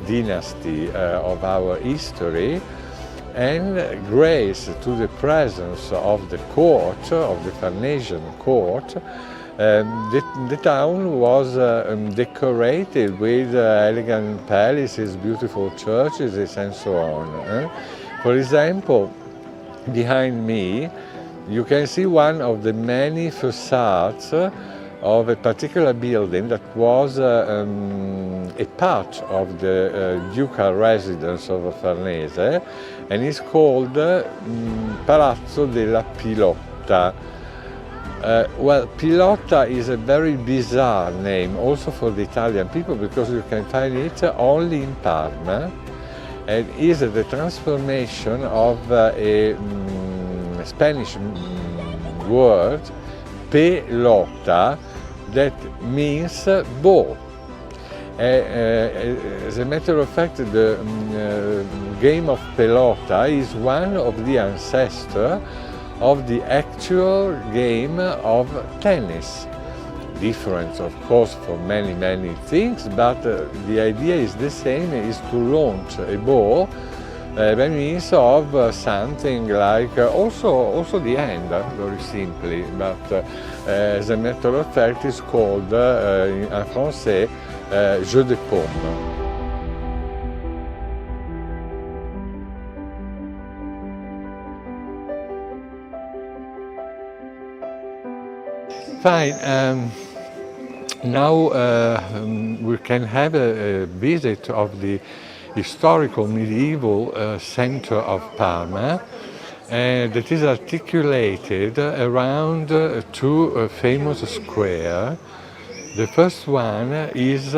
dynasty of our history. And grace to the presence of the court, of the Farnesian court, the town was decorated with elegant palaces, beautiful churches, and so on. For example, behind me, you can see one of the many facades of a particular building that was a part of the ducal residence of Farnese, and it's called Palazzo della Pilotta. Well, Pilotta is a very bizarre name also for the Italian people, because you can find it only in Parma, and is the transformation of a Spanish word, pelota, that means ball. As a matter of fact, the game of pelota is one of the ancestors of the actual game of tennis. Different, of course, for many, many things, but the idea is the same, is to launch a ball by means of something like, also the hand, very simply, but as a matter of fact it's called in français jeu de paume. Fine. Now we can have a visit of the historical medieval center of Parma, that is articulated around two famous squares. The first one is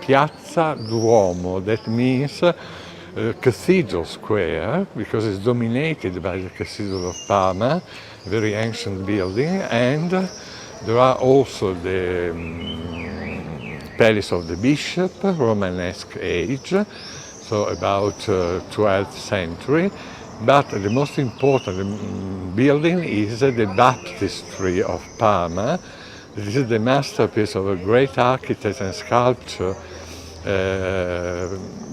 Piazza Duomo, that means Cathedral Square, because it's dominated by the Cathedral of Parma, a very ancient building, and there are also the Palace of the Bishop, Romanesque age, so about 12th century. But the most important building is the Baptistry of Parma. This is the masterpiece of a great architect and sculptor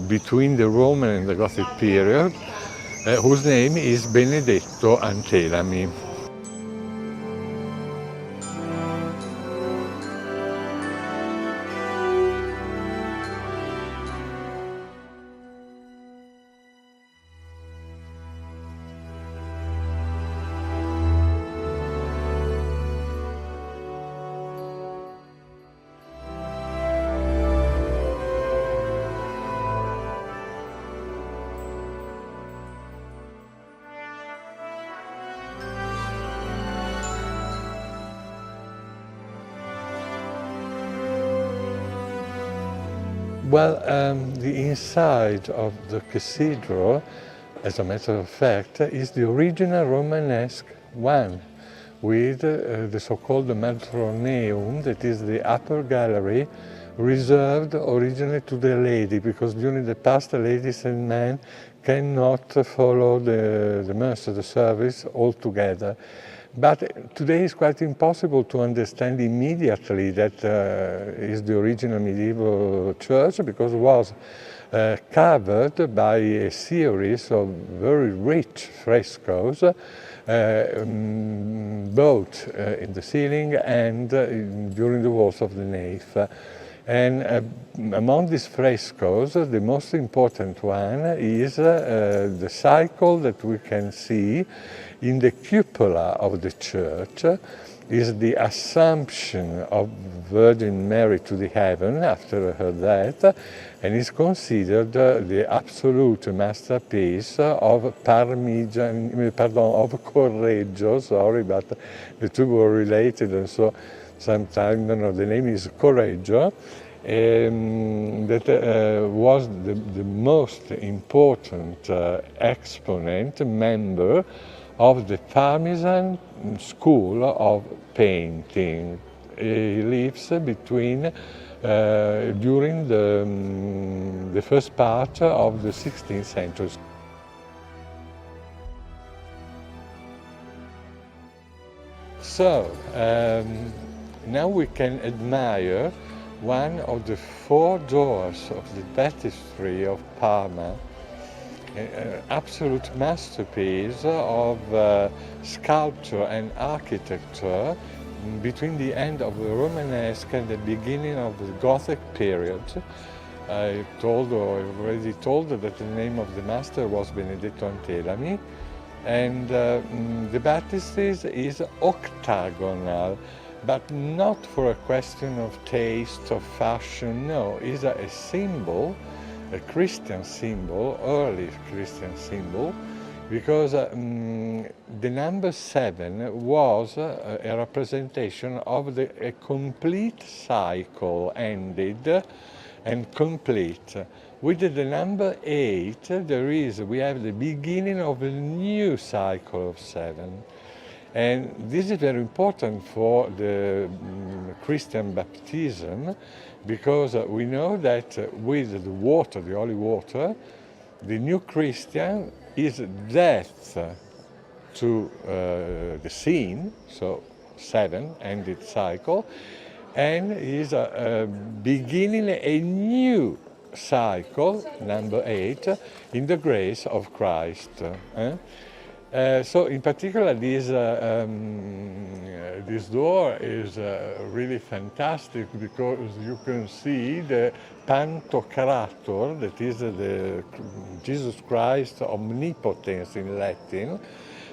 between the Roman and the Gothic period, whose name is Benedetto Antelami. Well, the inside of the cathedral, as a matter of fact, is the original Romanesque one, with the so-called Matroneum, that is the upper gallery, reserved originally to the lady, because during the past ladies and men cannot follow the Mass, the service altogether. But today it's quite impossible to understand immediately that is the original medieval church, because it was covered by a series of very rich frescoes, both in the ceiling and during the walls of the nave. And among these frescoes, the most important one is the cycle that we can see in the cupola of the church, is the Assumption of Virgin Mary to the heaven after her death, and is considered the absolute masterpiece of Correggio, sorry, but the two were related, and so sometimes the name is Correggio. That was the most important exponent, member of the Parmesan School of Painting. He lives between during the first part of the 16th century. So now we can admire one of the four doors of the Baptistry of Parma, an absolute masterpiece of sculpture and architecture between the end of the Romanesque and the beginning of the Gothic period. I've already told that the name of the master was Benedetto Antelami, and the baptistry is octagonal, but not for a question of taste or fashion, no, it's a symbol, a Christian symbol, early Christian symbol, because the number 7 was a representation of a complete cycle ended and complete. With the number 8, we have the beginning of a new cycle of 7. And this is very important for the Christian baptism, because we know that with the water, the holy water, the new Christian is death to the sin, so 7 ended cycle, and is beginning a new cycle, number 8, in the grace of Christ. So in particular, this door is really fantastic, because you can see the Pantocrator, that is the Jesus Christ omnipotence in Latin,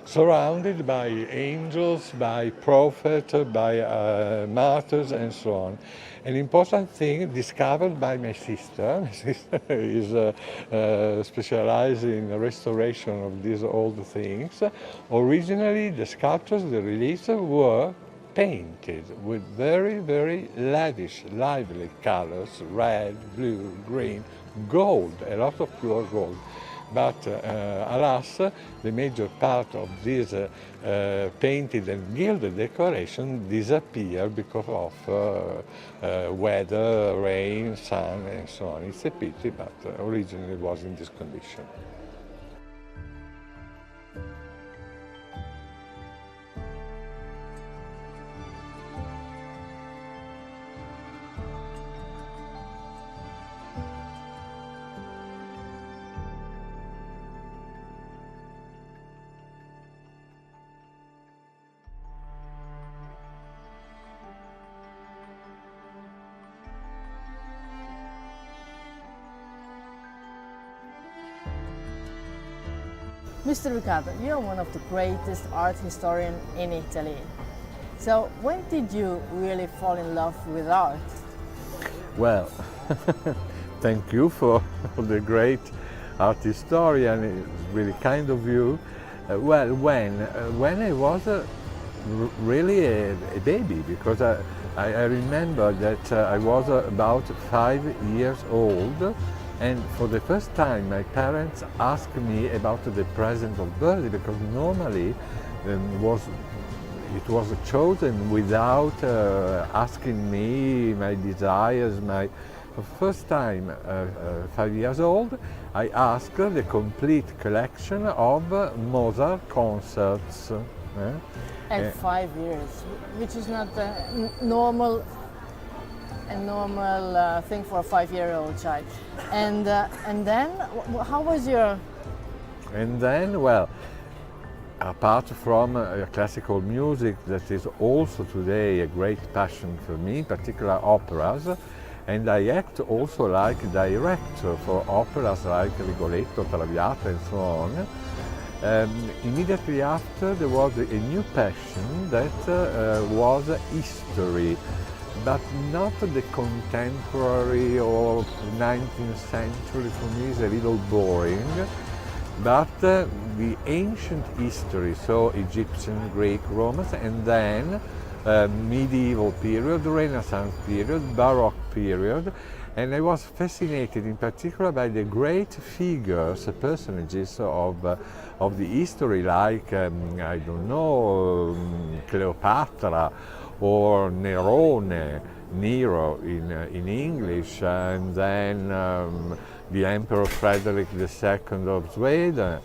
surrounded by angels, by prophets, by martyrs, and so on. An important thing discovered by my sister. My sister is specialized in the restoration of these old things. Originally, the sculptures, the reliefs, were painted with very, very lavish, lively colors, red, blue, green, gold, a lot of pure gold. But alas, the major part of this painted and gilded decoration disappeared because of weather, rain, sun, and so on. It's a pity, but originally it was in this condition. Mr. Riccardo, you're one of the greatest art historians in Italy. So when did you really fall in love with art? Well, thank you for the great art historian. It's really kind of you. Well, when I was really a baby, because I remember that I was about 5 years old, and for the first time my parents asked me about the present of birthday, because normally it was chosen without asking me my desires. For the first time, 5 years old, I asked the complete collection of Mozart concerts. And 5 years, which is not a normal thing for a 5-year-old child. And then, how was your? And then, well, apart from classical music, that is also today a great passion for me, in particular operas, and I act also like director for operas like Rigoletto, Traviata, and so on. Immediately after, there was a new passion that was history, but not the contemporary or 19th century. For me is a little boring, but the ancient history, so Egyptian, Greek, Romans, and then medieval period, Renaissance period, Baroque period. And I was fascinated in particular by the great figures, personages of the history, like, I don't know, Cleopatra or Nerone, Nero in English, and then the Emperor Frederick II of Sweden,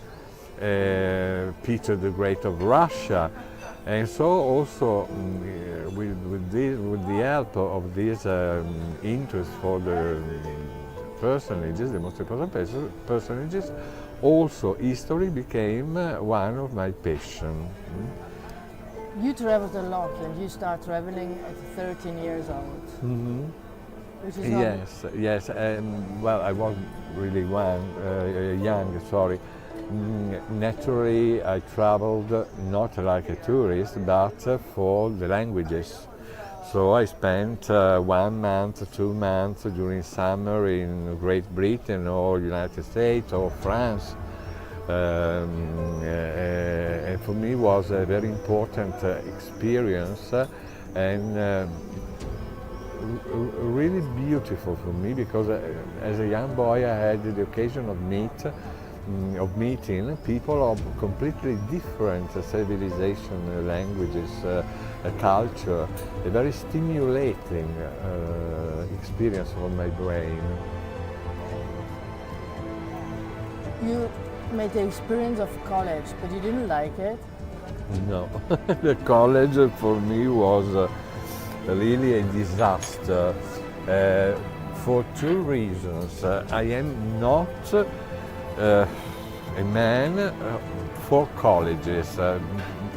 Peter the Great of Russia. And so also with the help of this interest for the personages, the most important personages, also history became one of my passions. You traveled a lot, and you start traveling at 13 years old. Mm-hmm. Which is not... Yes. Well, I was really young. Sorry. Naturally, I traveled not like a tourist, but for the languages. So I spent 1 month, 2 months during summer in Great Britain or United States or France. And for me it was a very important experience and really beautiful for me, because as a young boy I had the occasion of meeting people of completely different civilization, languages, culture, a very stimulating experience for my brain. You made the experience of college, but you didn't like it? No, the college for me was really a disaster for 2 reasons. I am not a man for colleges.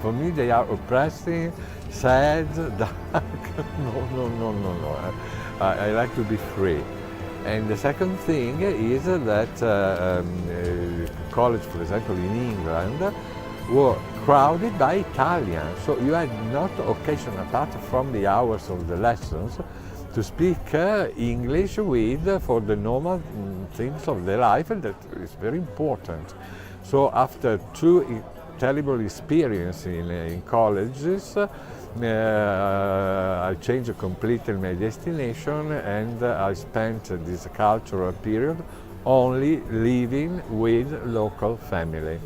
For me they are oppressing, sad, dark. No. I like to be free. And the second thing is that college, for example, in England, were crowded by Italians. So you had not occasion, apart from the hours of the lessons, to speak English with for the normal things of the life, and that is very important. So after two terrible experiences in colleges, I changed completely my destination, and I spent this cultural period only living with local family.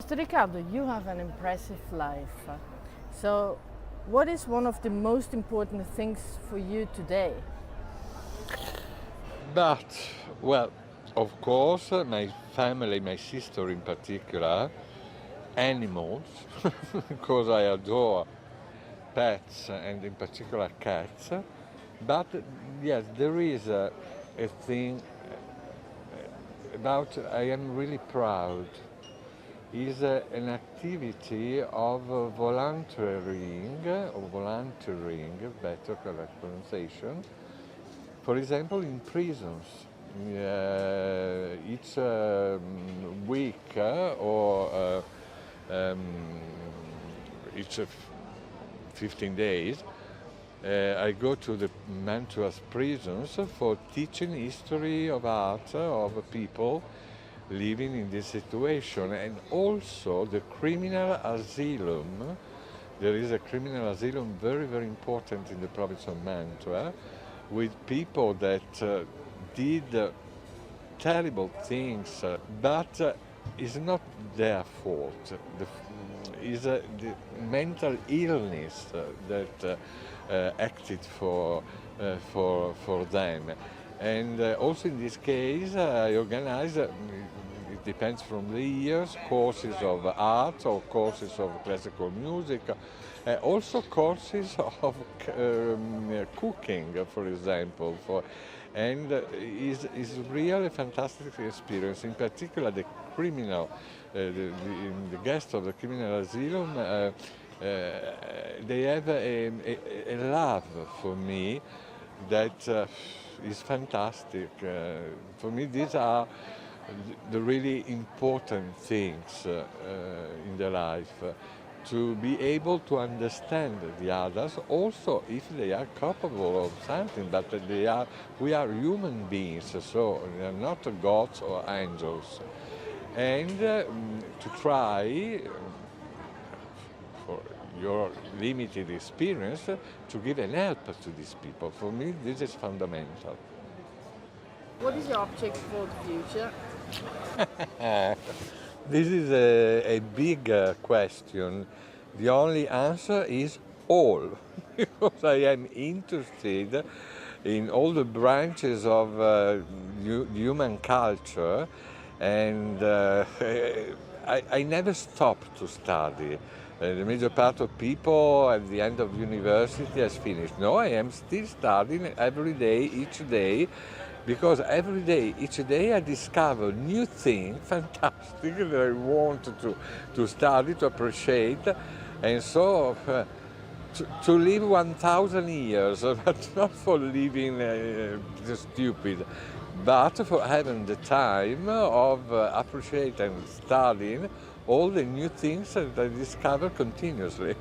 Mr. Riccardo, you have an impressive life. So, what is one of the most important things for you today? But, well, of course, my family, my sister in particular, animals, because I adore pets and in particular cats. But yes, there is a thing about I am really proud. Is an activity of volunteering, better correct pronunciation. For example, in prisons. Each week or each 15 days, I go to the Mantua's prisons for teaching history of art of people living in this situation, and also the criminal asylum. There is a criminal asylum very, very important in the province of Mantua, with people that did terrible things, but it's not their fault. It's the mental illness that acted for them. And also in this case, I organize, it depends from the years, courses of art or courses of classical music, also courses of cooking, for example. And it's really a fantastic experience. In particular, the criminal, the guests of the criminal asylum, they have a love for me that is fantastic. For me, these are the really important things in the life. To be able to understand the others, also if they are capable of something, but we are human beings, so they are not gods or angels. And to try, for your limited experience, to give an help to these people. For me, this is fundamental. What is your object for the future? This is a big question. The only answer is all, because I am interested in all the branches of human culture, and I never stop to study. The major part of people at the end of university has finished. No, I am still studying every day, each day, because every day, each day I discover new things, fantastic, that I want to study, to appreciate. And so to live 1,000 years, but not for living stupid, but for having the time of appreciating and studying all the new things that I discover continuously.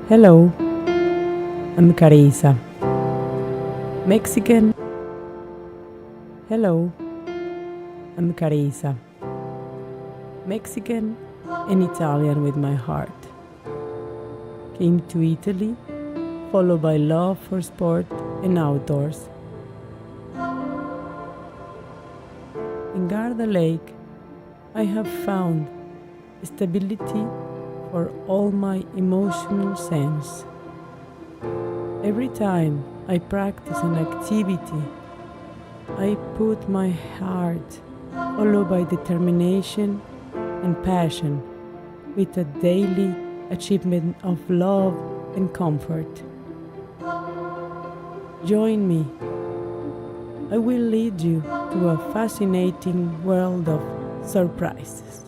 Hello, I'm Carissa. Mexican. Hello, I'm Carissa. Mexican and Italian with my heart. Came to Italy, followed by love for sport and outdoors. In Garda Lake, I have found stability for all my emotional sense. Every time I practice an activity, I put my heart, followed by determination and passion, with a daily achievement of love and comfort. Join me. I will lead you to a fascinating world of surprises.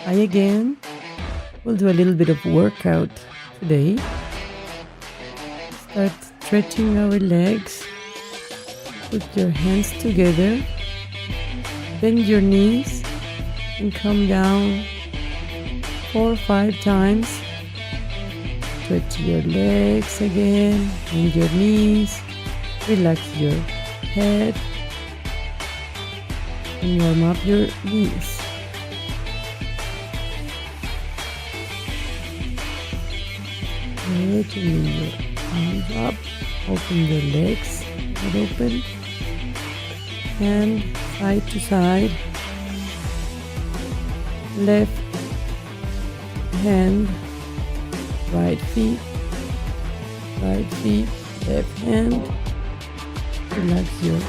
I again will do a little bit of workout today. Start stretching our legs. Put your hands together. Bend your knees and come down 4 or 5 times. Stretch your legs again, bend your knees, relax your head, and warm up your knees. Good, and bring your arms up, open your legs wide open, hand side to side, left hand, right feet, left hand. Relax your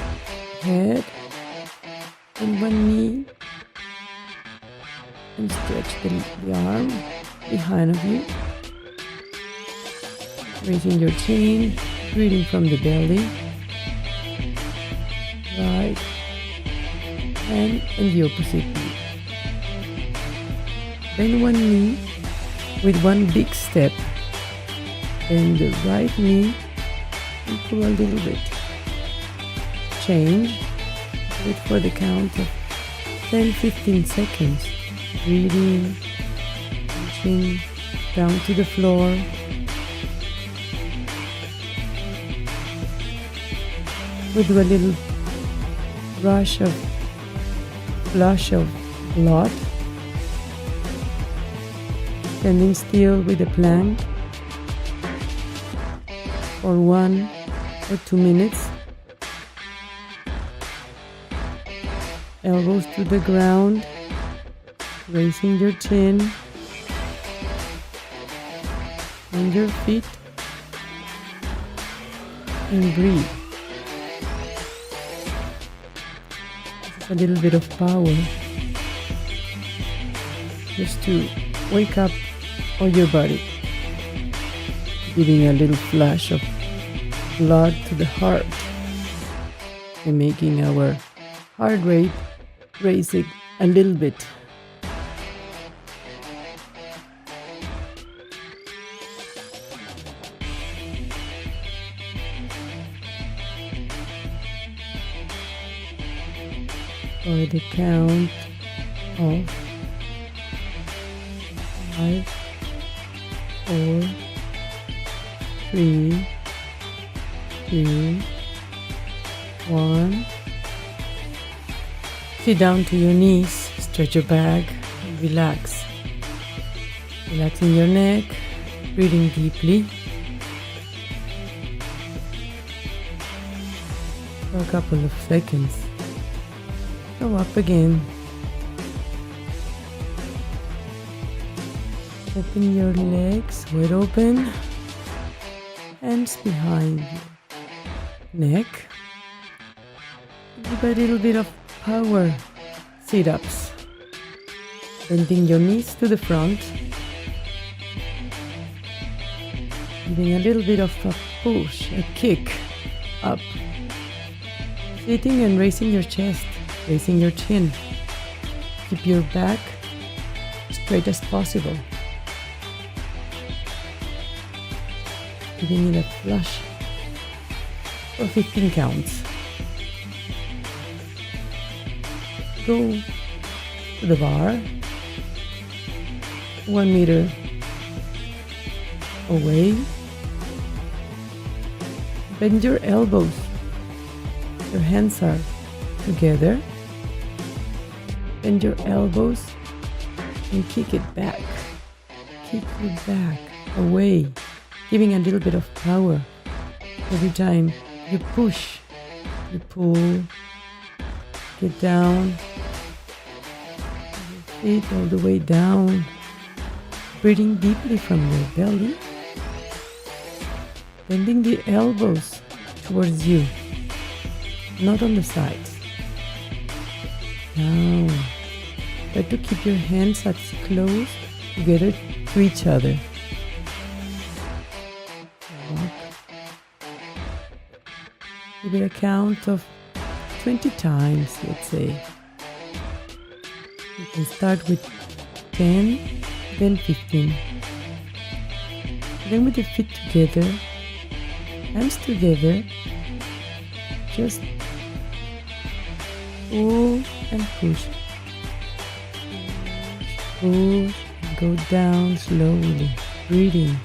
head and one knee, and stretch the arm behind of you. Raising your chin, breathing from the belly. Right hand and the opposite knee. Bend one knee with one big step. Bend the right knee and pull a little bit. Change. Wait for the count of 10-15 seconds. Breathing, reaching down to the floor. We do a little flush of blood. Standing still with a plank for 1 or 2 minutes. Elbows to the ground, raising your chin on your feet, and breathe. A little bit of power just to wake up all your body, giving a little flash of blood to the heart and making our heart rate raising a little bit. For the count of 5, 4, 3, 2, 1. Sit down to your knees, stretch your back, and relax. Relaxing your neck, breathing deeply. For a couple of seconds. Go up again. Open your legs wide open. Hands behind your neck. Give a little bit of power sit-ups. Bending your knees to the front. Giving a little bit of a push, a kick up. Sitting and raising your chest. Raising your chin. Keep your back straight as possible. Giving it a flush for 15 counts. Go to the bar, 1 meter away. Bend your elbows. Your hands are together. Bend your elbows and kick it back. Kick it back, away, giving a little bit of power. Every time you push, you pull, get down, feet all the way down, breathing deeply from your belly, bending the elbows towards you, not on the sides. Down. Try to keep your hands as close together to each other. Walk. Give it a count of 20 times, let's say. You can start with 10, then 15. Then with the feet together, hands together, just pull and push. Push and go down slowly, breathing.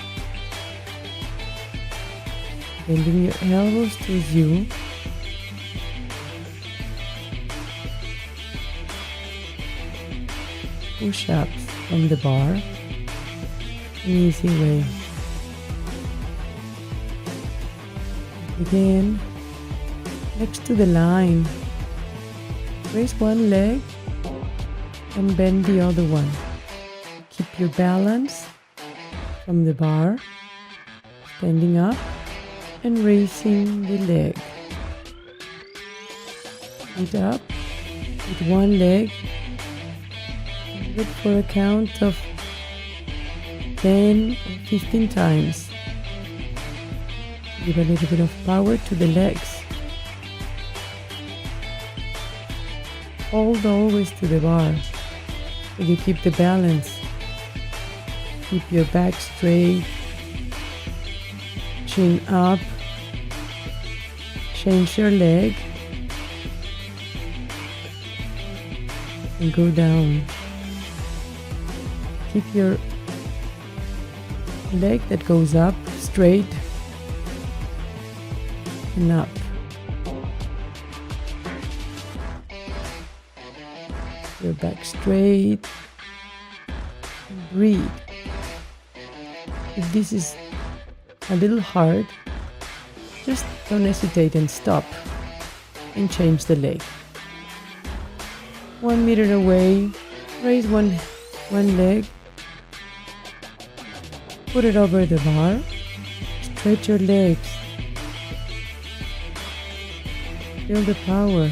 Bending your elbows towards you. Push-ups from the bar. An easy way. Again, next to the line. Raise one leg and bend the other one. Keep your balance from the bar, standing up and raising the leg. Feet up with one leg. Do it for a count of 10 or 15 times. Give a little bit of power to the legs. Hold always to the bar so you keep the balance. Keep your back straight, chin up, change your leg and go down. Keep your leg that goes up straight and up. Your back straight. Breathe. If this is a little hard, just don't hesitate and stop and change the leg. 1 meter away, raise one leg, put it over the bar, stretch your legs, feel the power,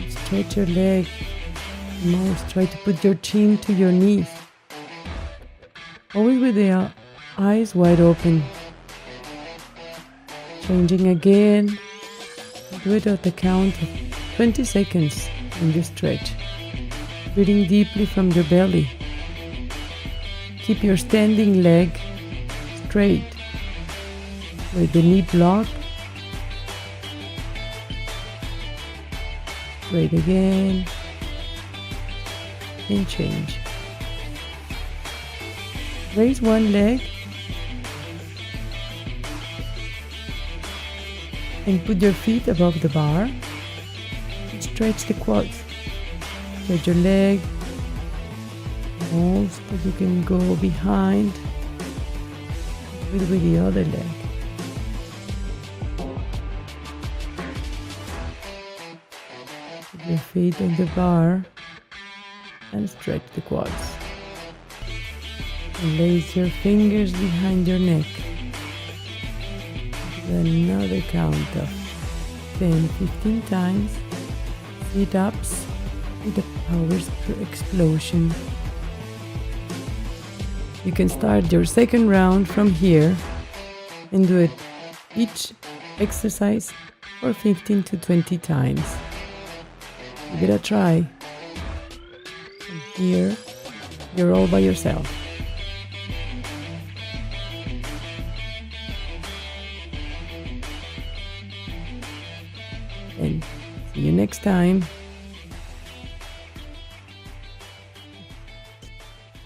stretch your leg, most try to put your chin to your knees, always with the eyes wide open. Changing again, do it at the count of 20 seconds and you stretch. Breathing deeply from your belly. Keep your standing leg straight with the knee block. Straight again and change. Raise one leg and put your feet above the bar and stretch the quads. Stretch your leg most that you can go behind with the other leg. Put your feet on the bar and stretch the quads. And place your fingers behind your neck. Another count of 10-15 times. Sit-ups with a power explosion. You can start your second round from here and do it each exercise for 15 to 20 times. Give it a try. And here, you're all by yourself. And see you next time.